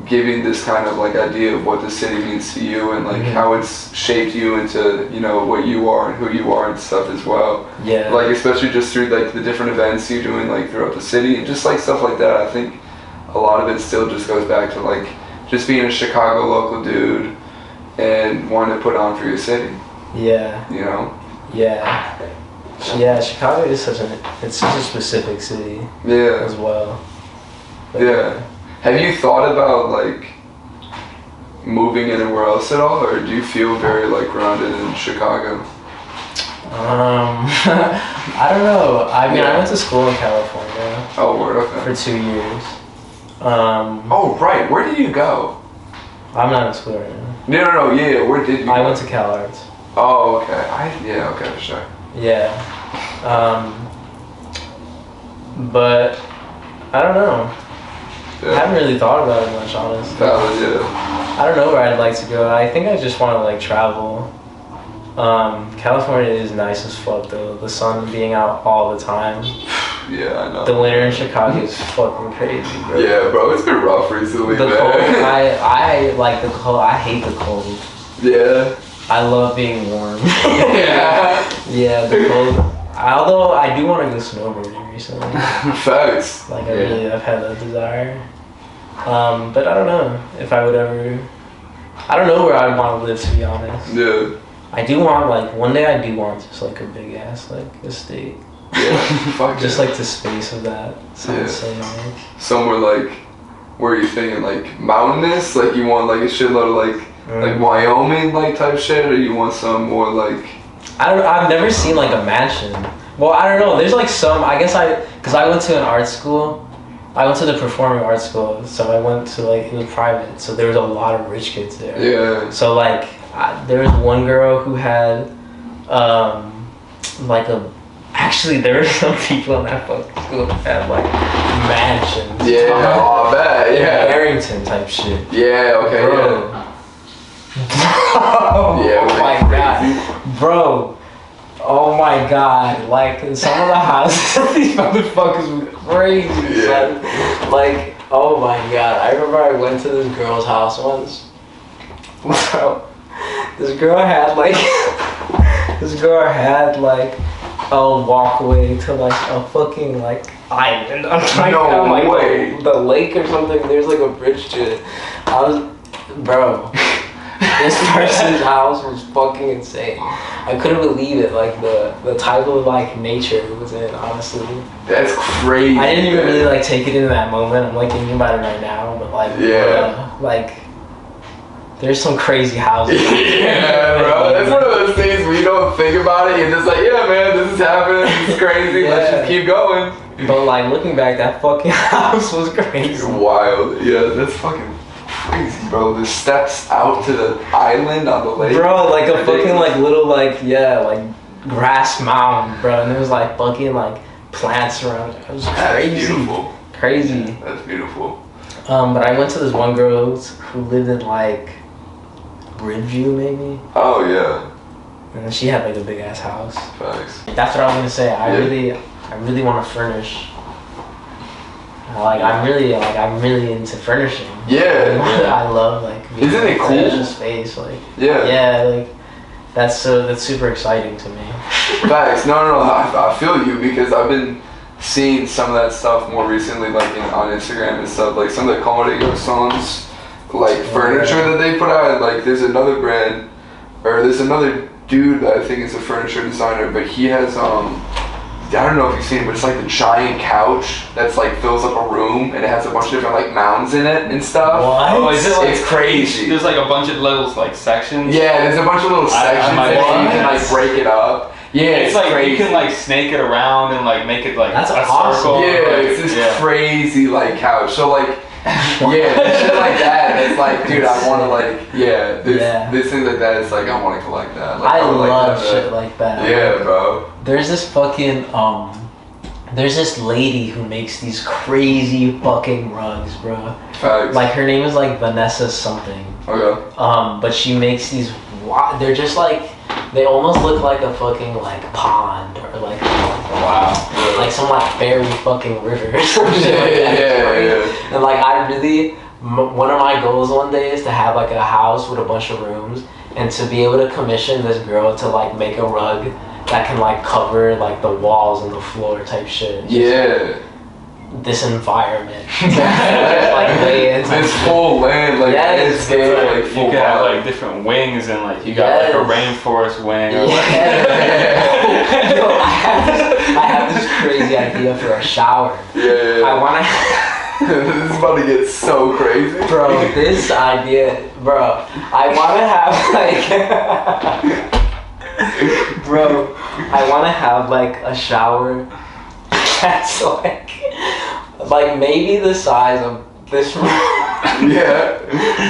giving this kind of like idea of what the city means to you, and like how it's shaped you into what you are and who you are and stuff as well. Like especially just through like the different events you're doing like throughout the city and just like stuff like that. I think a lot of it still just goes back to like just being a Chicago local dude and wanting to put on for your city. Chicago is such a specific city as well. But have you thought about like moving anywhere else at all, or do you feel very like grounded in Chicago? I don't know. I mean, I went to school in California. Oh, word, okay. For 2 years. Oh, right. Where did you go? I'm not in school right now. No. Yeah. Where did you go? I went to Cal Arts. Oh, okay. Okay, for sure. But I don't know. I haven't really thought about it much, honestly. I don't know where I'd like to go. I think I just want to like travel. California is nice as fuck though. The sun being out all the time. Yeah, I know. The winter in Chicago is fucking crazy, bro. Yeah, bro, it's been rough recently, the man. Cold, I like the cold. I hate the cold. Yeah. I love being warm. Yeah, the cold. Although I do want to go snowboarding recently. Facts. Like I've had that desire. But I don't know if I would ever. I don't know where I'd want to live, to be honest. Yeah. I do want one day I do want just like a big ass like estate. Yeah. Fuck just like the space of that. Sounds so nice. Somewhere like, where are you thinking, like mountainous? Like you want like a shitload of like Wyoming like type shit, or you want some more like? I've never seen like a mansion. Well, I don't know. There's like some. I guess because I went to an art school. I went to the performing arts school, so I went to like it was private. So there was a lot of rich kids there. Yeah. So like there was one girl who had like a. Actually, there were some people in that fucking school that had like mansions. Yeah, I bet. Yeah. Barrington type shit. Yeah. Okay. Bro. Yeah. Oh my god, bro. Oh my god, like some of the houses these motherfuckers were crazy. Yeah. Like, oh my god. I remember I went to this girl's house once. Bro, this girl had like a walkway to like a fucking like island. I'm like, No I'm like way. the lake or something. There's like a bridge to it. Bro, this person's house was fucking insane. I couldn't believe it. Like the type of like nature it was in. Honestly, that's crazy. I didn't even really like take it in that moment. I'm like thinking about it right now, but like like. There's some crazy houses. Yeah, bro. That's one of those things where you don't think about it. You're just like, yeah, man, this is happening. This is crazy. Let's just keep going. But like looking back, that fucking house was crazy. It's wild. Yeah, that's fucking crazy, bro. The steps out to the island on the lake. Bro, like a fucking like little like grass mound, bro, and there was like fucking like plants around it. It was crazy. That's beautiful. Crazy. That's beautiful. But I went to this one girl who lived in like Bridgeview maybe. Oh yeah. And then she had like a big ass house. Facts. That's what I was gonna say. I really want to furnish. I'm really into furnishing. Yeah. I love like. Isn't it cool? Furnish a space like. Yeah. Yeah, like that's super exciting to me. Facts. No, I feel you because I've been seeing some of that stuff more recently, like on Instagram and stuff. Like some of the Comedy songs. Like furniture that they put out, like there's another brand, or there's another dude that I think is a furniture designer, but he has I don't know if you've seen it, but it's like a giant couch that's like fills up a room and it has a bunch of different like mounds in it and stuff. What? Oh, is it like, it's crazy. There's like a bunch of little like sections. Yeah, there's a bunch of little sections that you can like break it up. Yeah, it's like crazy. you can like snake it around and like make it like that's a awesome. circle. Yeah, it's this crazy like couch. So like. Yeah, shit like that. It's like, dude, I want to like, this thing like that. It's like I want to collect that. Like, I love like shit like that. Yeah, bro. There's this fucking there's this lady who makes these crazy fucking rugs, bro. Facts. Like her name is like Vanessa something. Okay. But she makes these. They're just like. They almost look like a fucking like pond or like like some like fairy fucking river or some shit like that. Yeah. And like one of my goals one day is to have like a house with a bunch of rooms and to be able to commission this girl to like make a rug that can like cover like the walls and the floor type shit. Yeah. This environment. Like lay into this full land, like yes, like you could have like different wings and like you got like a rainforest wing. Or Yo, I have this crazy idea for a shower. Yeah. I wanna. This is about to get so crazy. Bro, this idea, bro. I wanna have like. Bro, I wanna have like a shower that's like maybe the size of this room. Yeah.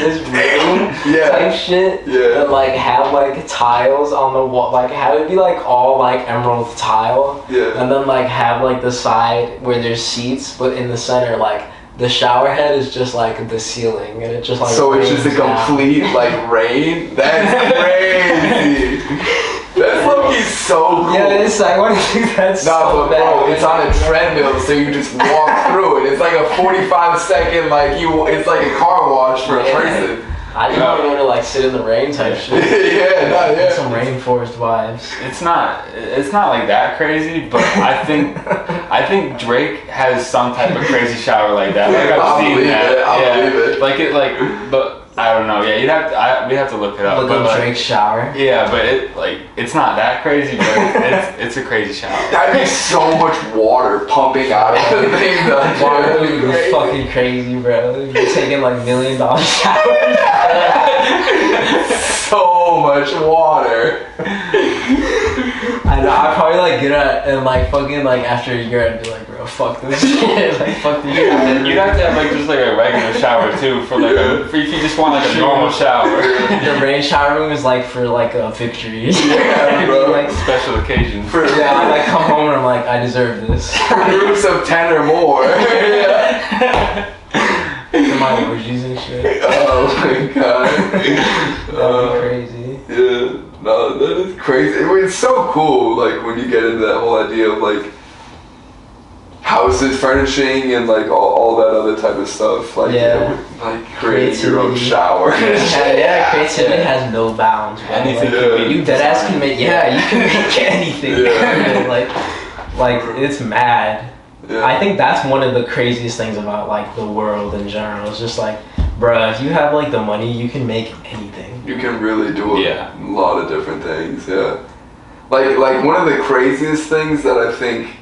This room type shit. Yeah. And like have like tiles on the wall, like have it be like all like emerald tile. Yeah. And then like have like the side where there's seats, but in the center like the shower head is just like the ceiling, and it just like. So it's just a complete like rain. That's crazy. That's low-key so cool. Yeah, it's like, what do you think that's but bro, it's on a treadmill, so you just walk through it. It's like a 45-second, like, it's like a car wash for a person. I just want to go to, like, sit in the rain type shit. Yeah. Some rainforest vibes. It's not like that crazy, but I think Drake has some type of crazy shower like that. Like, I've seen that. I believe it. But I don't know. Yeah, we'd have to look it up. Look up Drake's shower. Yeah, but it's not that crazy, but it's a crazy shower. That'd be so much water pumping out of the thing. Water would be fucking crazy, bro. You're taking like $1 million showers. So much water. I know. I'd probably like get up and like fucking like after a year I'd be like, bro, fuck this shit. Like fuck this shit. You'd have to have like just like a regular shower too for if you just want like a normal shower. The rain shower room is like for like a victory. Yeah, bro. Like special occasion. I like come home and I'm like, I deserve this. Groups of 10 or more. For my orgies and shit. Oh my god. That'd be crazy. Yeah. No, that is crazy. I mean, it's so cool, like, when you get into that whole idea of, like, houses, furnishing, and, like, all that other type of stuff. Like, you know, like, creating your own shower. Yeah, creativity has no bounds, bro. Anything like, you deadass can make, you can make anything. Yeah. like, it's mad. Yeah. I think that's one of the craziest things about like the world in general. It's just like, bruh, if you have like the money, you can make anything. You can really do a lot of different things. Yeah. Like one of the craziest things that I think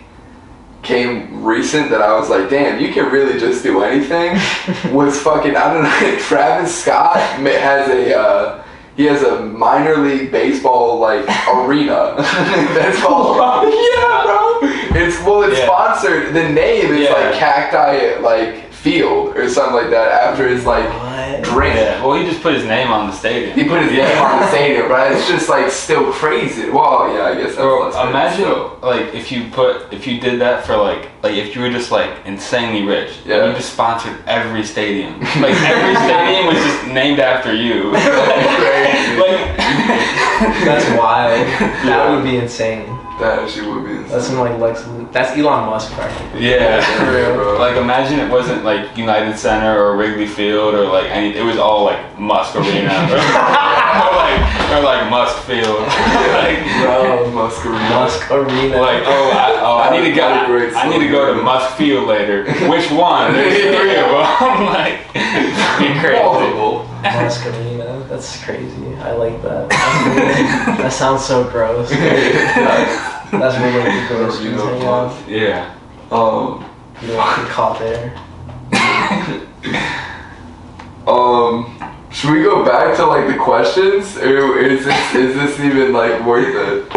came recent that I was like, damn, you can really just do anything was fucking, I don't know, Travis Scott he has a minor league baseball like arena. That's called bro. It's sponsored. The name is like Cacti like Field or something like that after his like drink. Yeah. Well, he just put his name on the stadium. He put his name on the stadium, right? It's just like still crazy. Well, yeah, I guess that's less imagine like if you did that for like if you were just like insanely rich and you just sponsored every stadium. Like every stadium was just named after you. That's wild. That would be insane. That actually would be insane. That's some like that's Elon Musk practically. Yeah, for real. Bro. Like imagine it wasn't like United Center or Wrigley Field or like it was all like Musk Arena or like Musk Field. Like bro, Musk Arena. Musk Arena. Like I need to go to Musk Field later. Which one? There's 3 of them. Like be crazy. Musk Arena. That's crazy. I like that. That sounds so gross. That's where like the gross dudes hang out. Yeah. You don't get caught there. Should we go back to like the questions, or is this even like worth it?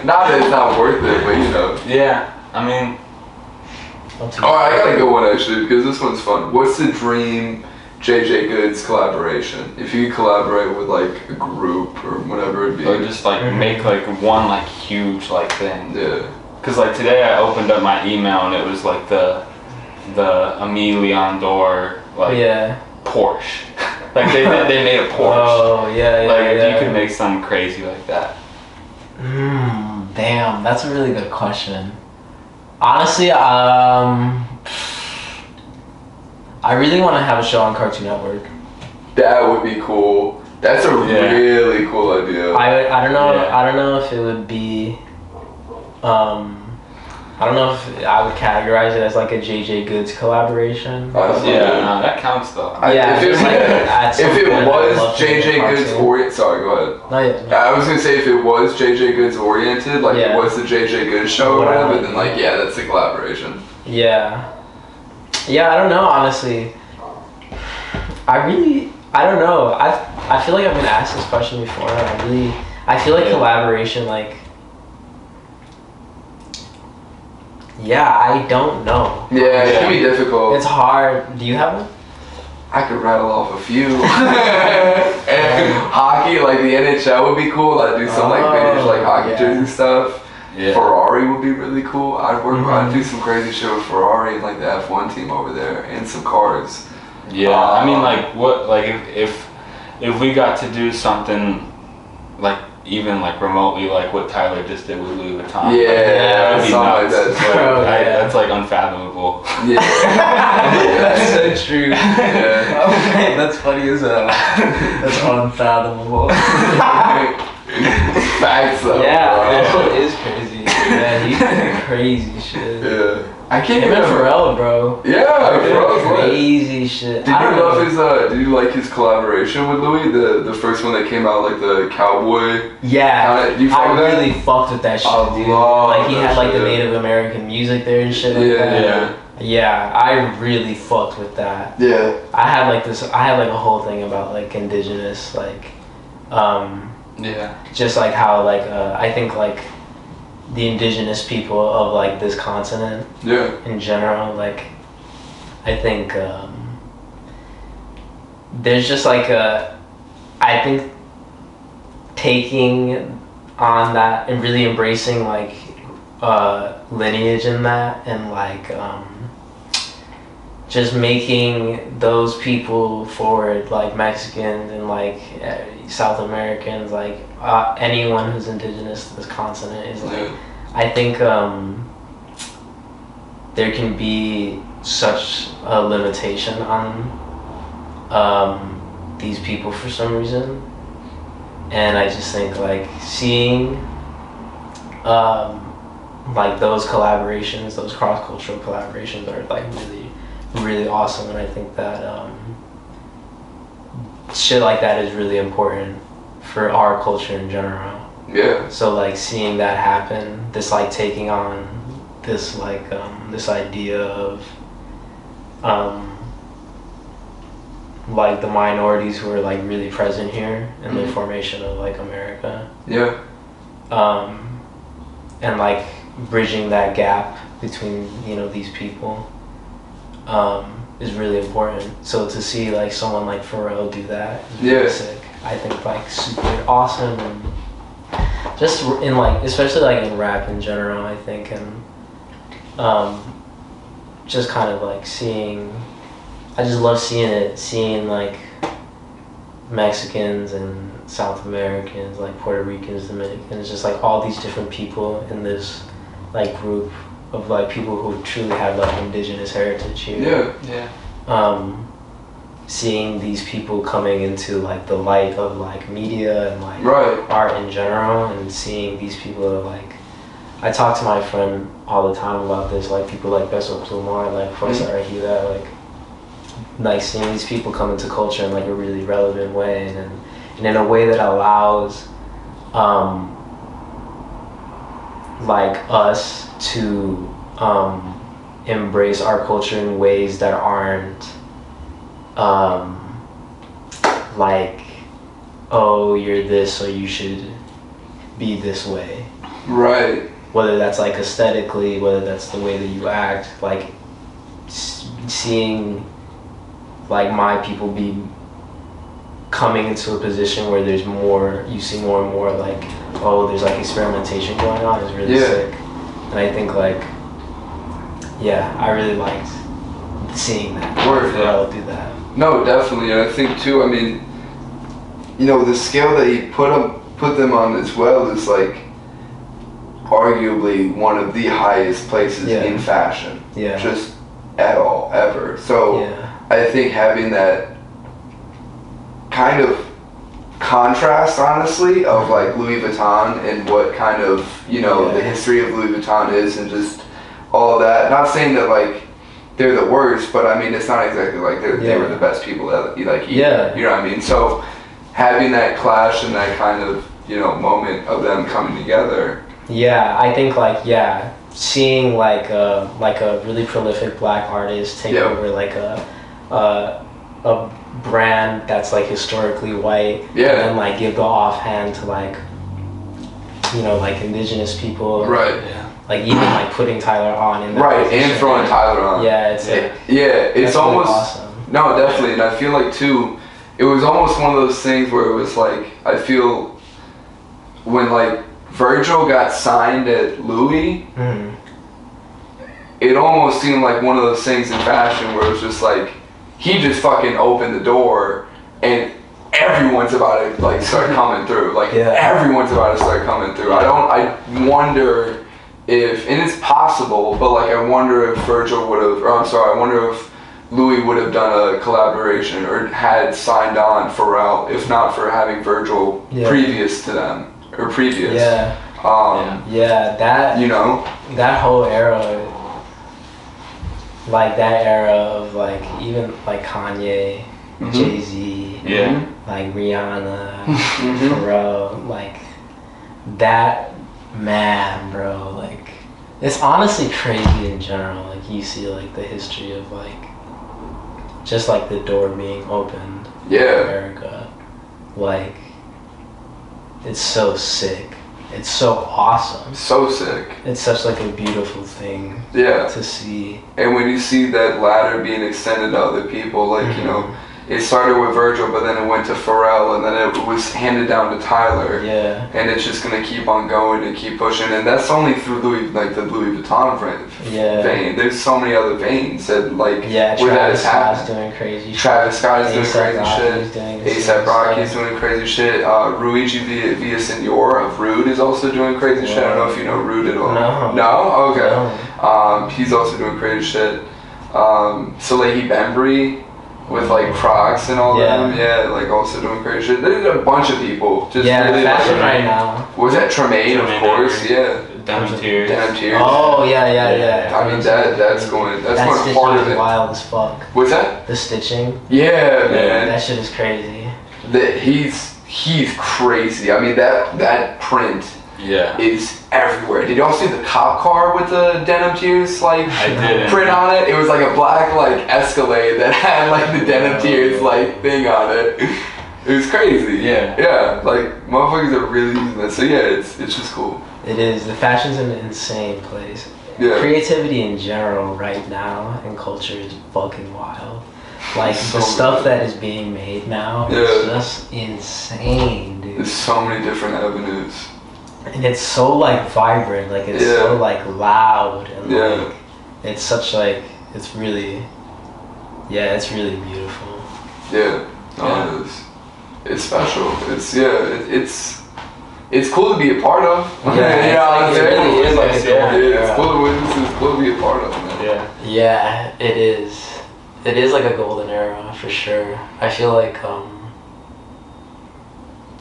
Not that it's not worth it, but you know. Yeah. I mean. Alright, I got a good one actually because this one's fun. What's the dream JJ Goods collaboration? If you collaborate with like a group or whatever it'd be. Or just like make like one like huge like thing. Yeah. Cause like today I opened up my email and it was like the Ami Leon Dore like Porsche. Like they made a Porsche. Oh yeah. Like if you could make something crazy like that. Damn, that's a really good question. Honestly, I really want to have a show on Cartoon Network. That would be cool. That's a really cool idea. I don't know. Yeah. I don't know if it would be. I don't know if I would categorize it as like a JJ Goods collaboration. That counts though. If it was JJ Goods oriented, sorry, go ahead. I was gonna say if it was JJ Goods oriented, like it was the JJ Goods show or whatever, then like that's a collaboration. Yeah, I don't know honestly. I don't know. I feel like I've been asked this question before. I feel like collaboration like. Yeah, I don't know. Yeah, it can be difficult. It's hard. Do you have one? I could rattle off a few. And hockey, like the NHL would be cool. I'd do some like vintage like hockey jersey stuff. Yeah. Ferrari would be really cool. I'd do some crazy shit with Ferrari and like the F1 team over there and some cars. Yeah, I mean like what like if we got to do something like even like remotely like what Tyler just did with Louis Vuitton. Yeah, that'd be nuts. That's like unfathomable. Yeah. That's so true. Yeah. Oh man, that's funny as hell. That's unfathomable. Facts though. Yeah, it is crazy. Yeah, he's doing crazy shit. Yeah. I can't even Pharrell, bro. Yeah, Pharrell's crazy shit. Did you like his collaboration with Louis? The first one that came out, like the cowboy. Yeah, I really fucked with that shit, dude. Like he had like the Native American music there and shit like that. Yeah, I really fucked with that. Yeah. I had like a whole thing about like indigenous like just like how like I think like the indigenous people of like this continent in general, like I think there's just like I think taking on that and really embracing like lineage in that and like just making those people forward, like Mexicans and like South Americans, like anyone who's indigenous to this continent is like, I think there can be such a limitation on these people for some reason, and I just think like seeing like those collaborations, those cross-cultural collaborations are like really, really awesome, and I think that shit like that is really important for our culture in general. Yeah. So like seeing that happen, this like taking on this like this idea of like the minorities who are like really present here in the formation of like America. Yeah. And like bridging that gap between, you know, these people is really important. So to see like someone like Pharrell do that is really sick. I think like super awesome, and just in like, especially like in rap in general, I think, and just kind of like I just love seeing like Mexicans and South Americans, like Puerto Ricans, Dominicans, just like all these different people in this like group of like people who truly have like indigenous heritage here. Seeing these people coming into like the light of like media and like art in general, and seeing these people like, I talk to my friend all the time about this, like people like Beso Plumar, like Fuerza Regida, like seeing these people come into culture in like a really relevant way, and in a way that allows like us to embrace our culture in ways that aren't like, oh, you're this, so you should be this way. Right. Whether that's like aesthetically, whether that's the way that you act, like seeing like my people be coming into a position where there's more, you see more and more like, oh, there's like experimentation going on is really sick. And I think like, I really liked seeing that. Pharrell do that. No, definitely. And I think too, I mean, you know, the scale that he put them on as well is like arguably one of the highest places in fashion. Just at all, ever. So I think having that kind of contrast, honestly, of like Louis Vuitton and what kind of, you know, the history of Louis Vuitton is, and just all of that. Not saying that like they're the worst, but I mean, it's not exactly like they were the best people that like you know what I mean? So having that clash and that kind of, you know, moment of them coming together. I think like seeing like a really prolific black artist take over like a brand that's like historically white, and then like give the offhand to like, you know, like indigenous people, like even like putting Tyler on in that position. And throwing Tyler on. It's almost awesome. No, definitely. And I feel like too, it was almost one of those things where it was like, I feel when like Virgil got signed at Louis, it almost seemed like one of those things in fashion where it was just like, he just fucking opened the door and everyone's about to like start coming through. Like everyone's about to start coming through. I wonder if, and it's possible, but like I wonder if Virgil would have, I wonder if Louis would have done a collaboration or had signed on Pharrell, if not for having Virgil previous to them, or previous. That, you know, that whole era, like that era of like even like Kanye, Jay-Z, like Rihanna, Pharrell, like that, man, bro, like it's honestly crazy in general. Like you see like the history of like just like the door being opened in America, like it's so sick. It's so awesome. So sick. It's such like a beautiful thing to see. And when you see that ladder being extended to other people, like, you know, it started with Virgil, but then it went to Pharrell, and then it was handed down to Tyler. And it's just gonna keep on going and keep pushing, and that's only through Louis, like the Louis Vuitton vein. There's so many other veins that like where that is happening. Doing crazy shit. Travis Scott is doing crazy shit. A$AP Rocky is doing crazy shit. Luigi Villasenor of Rude is also doing crazy shit. I don't know if you know Rude at all. No? Okay. He's also doing crazy shit. Salehi Bembry with like Crocs and all them, like also doing crazy shit. There's a bunch of people just really fashion right now. Was that Tremaine, of course? Denim Tears. Oh yeah. I mean that's going part of it. Wild as fuck. What's that? The stitching. Yeah, man. That shit is crazy. He's crazy. I mean that print is everywhere. Did y'all see the cop car with the Denim Tears like print on it? It was like a black like Escalade that had like the Denim Tears like thing on it. It was crazy. Yeah, like motherfuckers are really using that. So yeah, it's just cool. It is. The fashion's an insane place. Yeah. Creativity in general right now in culture is fucking wild. Like So the stuff that is being made now is just insane, dude. There's so many different avenues. And it's so like vibrant, like it's so like loud and like it's such like it's really beautiful. Yeah, no, it is. It's special. It's cool to be a part of. Yeah, it's really is like it's cool to witness. It's cool to be a part of, man. Yeah, it is. It is like a golden era for sure. I feel like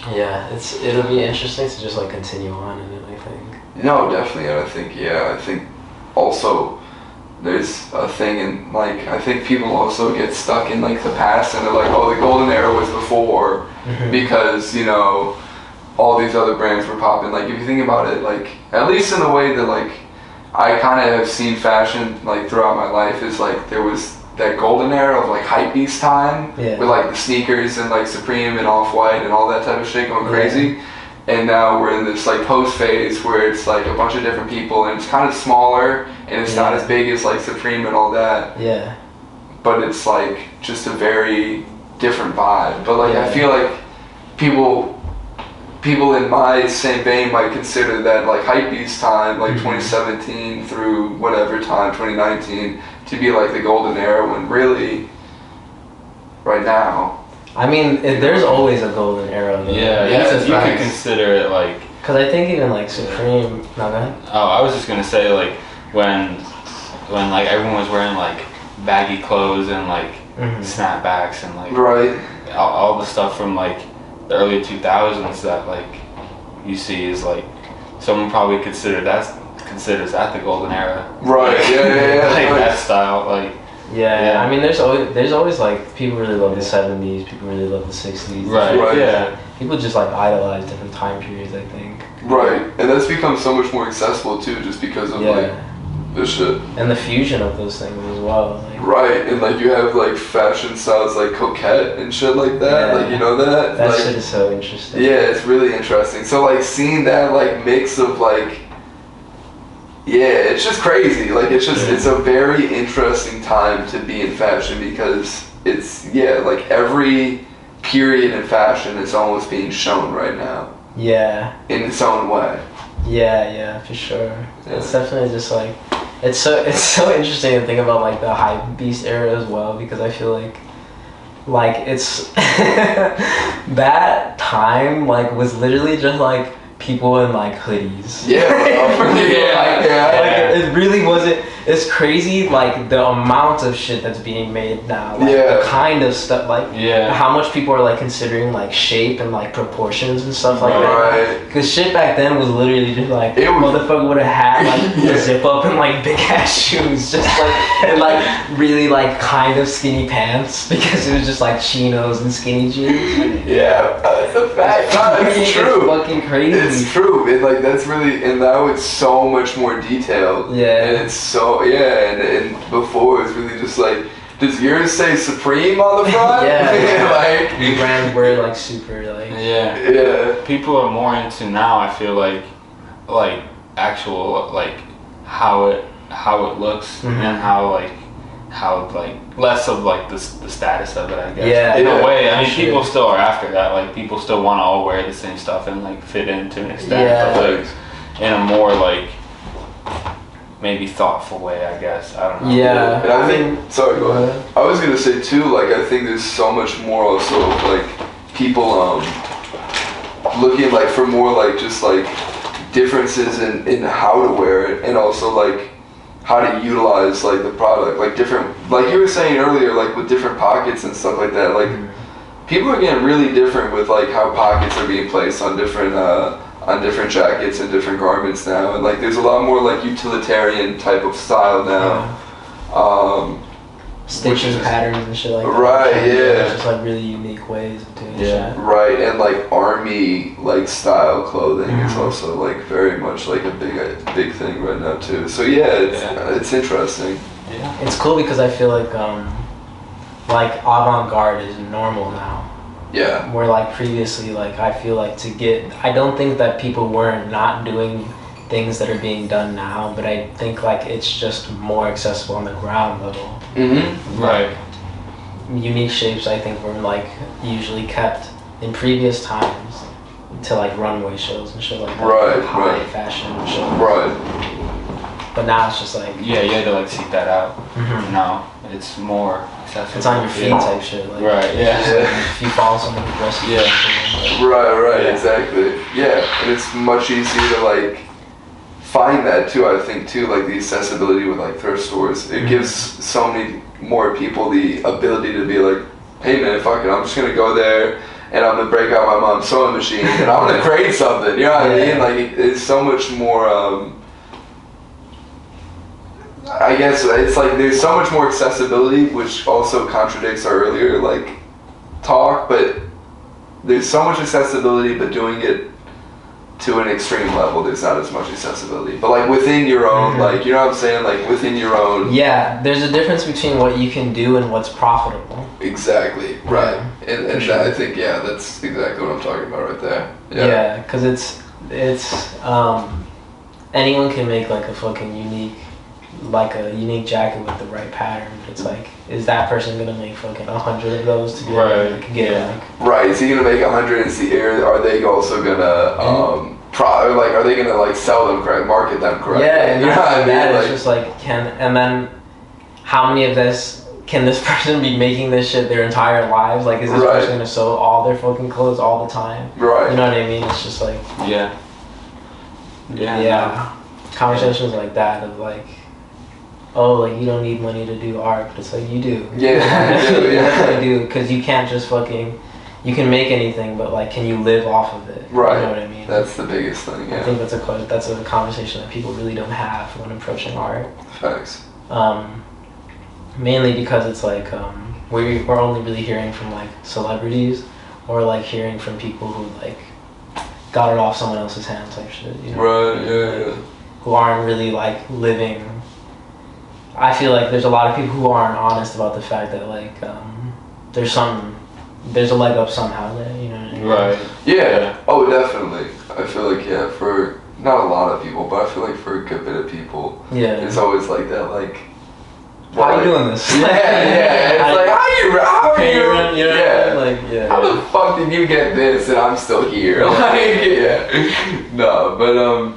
it'll be interesting to just like continue on in it, I think. No, definitely, and I think also there's a thing in like I think people also get stuck in like the past and they're like, oh, the golden era was before because all these other brands were popping. Like if you think about it, like at least in the way that like I kind of have seen fashion like throughout my life is like there was that golden era of like hypebeast time with like the sneakers and like Supreme and Off-White and all that type of shit going crazy. And now we're in this like post phase where it's like a bunch of different people and it's kind of smaller and it's not as big as like Supreme and all that. Yeah. But it's like just a very different vibe. But like I feel like people in my same vein might consider that like hypebeast time, like 2017 through whatever time, 2019, to be like the golden era when really, right now. I mean, there's always a golden era. Though. You could consider it like. Cause I think even like Supreme. No, go ahead. Oh, I was just gonna say like when like everyone was wearing like baggy clothes and like snapbacks and like all the stuff from like the early 2000s that like you see is like someone probably considers that the golden era. Right. Yeah. Like that style, like. Yeah. I mean, there's always like people really love the 70s, people really love the 60s. Right. Yeah. People just like idolize different time periods, I think. Right, and that's become so much more accessible too, just because of like this shit. And the fusion of those things as well. Like. Right, and like you have like fashion styles like coquette and shit like that. Like that. That like, shit is so interesting. Yeah, it's really interesting. So like seeing that like mix of like. Yeah, it's just crazy. Like it's a very interesting time to be in fashion because it's like every period in fashion is almost being shown right now. Yeah. In its own way. Yeah, for sure. Yeah. It's definitely just like it's so interesting to think about like the hype beast era as well because I feel like it's that time like was literally just like people in like hoodies. It really wasn't. It's crazy like the amount of shit that's being made now. Like, the kind of stuff like how much people are like considering like shape and like proportions and stuff like that. Because shit back then was literally just like motherfucker would have had like a zip up and like big ass shoes, just like and like really like kind of skinny pants because it was just like chinos and skinny jeans. That's a fact. It's true. It's fucking crazy. It's true. It like that's really and now it's so much more detailed. Yeah. And it's so and before it was really just like, does yours say Supreme on the front? Like brands were like super like people are more into now. I feel like actual like how it looks and how less of like the status of it, I guess. In a way, I mean, people still are after that. Like people still want to all wear the same stuff and like fit in to an extent, but like in a more like maybe thoughtful way, I guess. I don't know. Yeah. And I think sorry, go ahead. I was gonna say too, like I think there's so much more also of like people looking like for more like just like differences in how to wear it and also like how to utilize like the product, like different, like you were saying earlier, like with different pockets and stuff like that. Like people are getting really different with like how pockets are being placed on different on different jackets and different garments now, and like there's a lot more like utilitarian type of style now. Stitching patterns and shit like that. Right, yeah. Just like really unique ways of doing shit. Right, and like army like style clothing is also like very much like a big thing right now too. So it's interesting. Yeah. It's cool because I feel like avant-garde is normal now. Yeah. Where like previously, like I feel like I don't think that people were not doing things that are being done now, but I think like it's just more accessible on the ground level. Right. Unique shapes, I think, were like usually kept in previous times to like runway shows and shit like that. Right. High fashion shows. Right. But now it's just like you had to like seek that out. Now it's more accessible. It's on your feet type shit. Like, right. If you follow someone who dresses. Right. Exactly. Yeah, and it's much easier to like find that too. I think too, like the accessibility with like thrift stores. It gives so many more people the ability to be like, hey man, fuck it, I'm just gonna go there and I'm gonna break out my mom's sewing machine and I'm gonna create something. You know what I mean? Like it's so much more. I guess it's like there's so much more accessibility, which also contradicts our earlier like talk. But there's so much accessibility, but doing it to an extreme level, there's not as much accessibility. But like within your own, like, you know what I'm saying? Like within your own. Yeah, there's a difference between what you can do and what's profitable. Exactly. Right. And that, I think, that's exactly what I'm talking about right there. Yeah, because it's anyone can make like a fucking unique jacket with the right pattern. It's like, is that person gonna make fucking 100 of those to be able to get Right, is he gonna make 100 and see, are they also gonna are they gonna like sell them correct, market them correctly? Yeah, and you know what I mean? that like, it's just like and then how many of this can this person be making this shit their entire lives? Like, is this person gonna sew all their fucking clothes all the time? Right. You know what I mean? It's just like conversations like that of like, oh, like you don't need money to do art, but it's like you do. Yeah, you do. You do, because you can't just you can make anything, but like, can you live off of it? Right. You know what I mean? That's the biggest thing. Yeah. I think that's a conversation that people really don't have when approaching art. Facts. Mainly because it's like we're only really hearing from like celebrities, or like hearing from people who like got it off someone else's hands type shit. You know? Right. Yeah. Who aren't really like living. I feel like there's a lot of people who aren't honest about the fact that like there's a leg up somehow there, you know what I mean? Right. Yeah. Oh, definitely. I feel like for not a lot of people, but I feel like for a good bit of people, it's always like that, like. How are you doing this? Yeah. It's like, how are you? You know, like, how the fuck did you get this and I'm still here? Like, no, but no,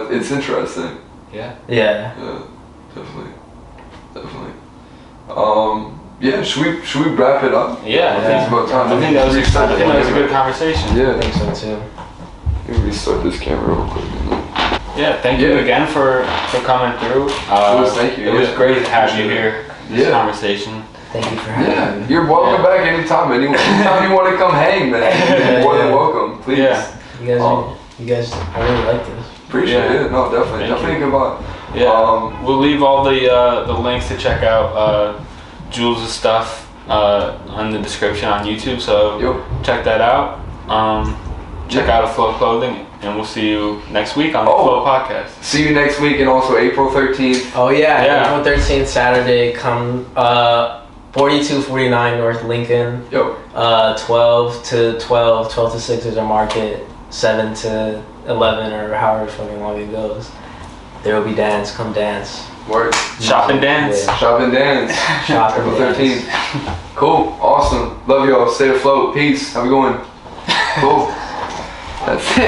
it's interesting. Yeah. Yeah, definitely. Should we wrap it up? Yeah, I think it's about time. I think that was a good conversation. Yeah, I think so too. Let me restart this camera real quick. Yeah, thank you again for coming through. Jules, thank you. It was great to have you here. This conversation. Thank you for having me. You're welcome back anytime. Anytime you want to come hang, man, you're more than welcome. Please. Yeah. You guys, I really like this. Appreciate it. No, definitely. Definitely a good vibe. Yeah. We'll leave all the links to check out Jules' stuff on the description on YouTube. So check that out. Check out Flow Clothing, and we'll see you next week on the Flow Podcast. See you next week, and also April 13th. Oh April 13th, Saturday. Come 4249 North Lincoln. 12 to 6 is our market. 7 to 11 or however fucking long it goes. There will be dance. Come dance. Work. Shop and dance. Yeah. Shop and dance. April 13th. Cool. Awesome. Love y'all. Stay afloat. Peace. Have a good one. Cool. That's it.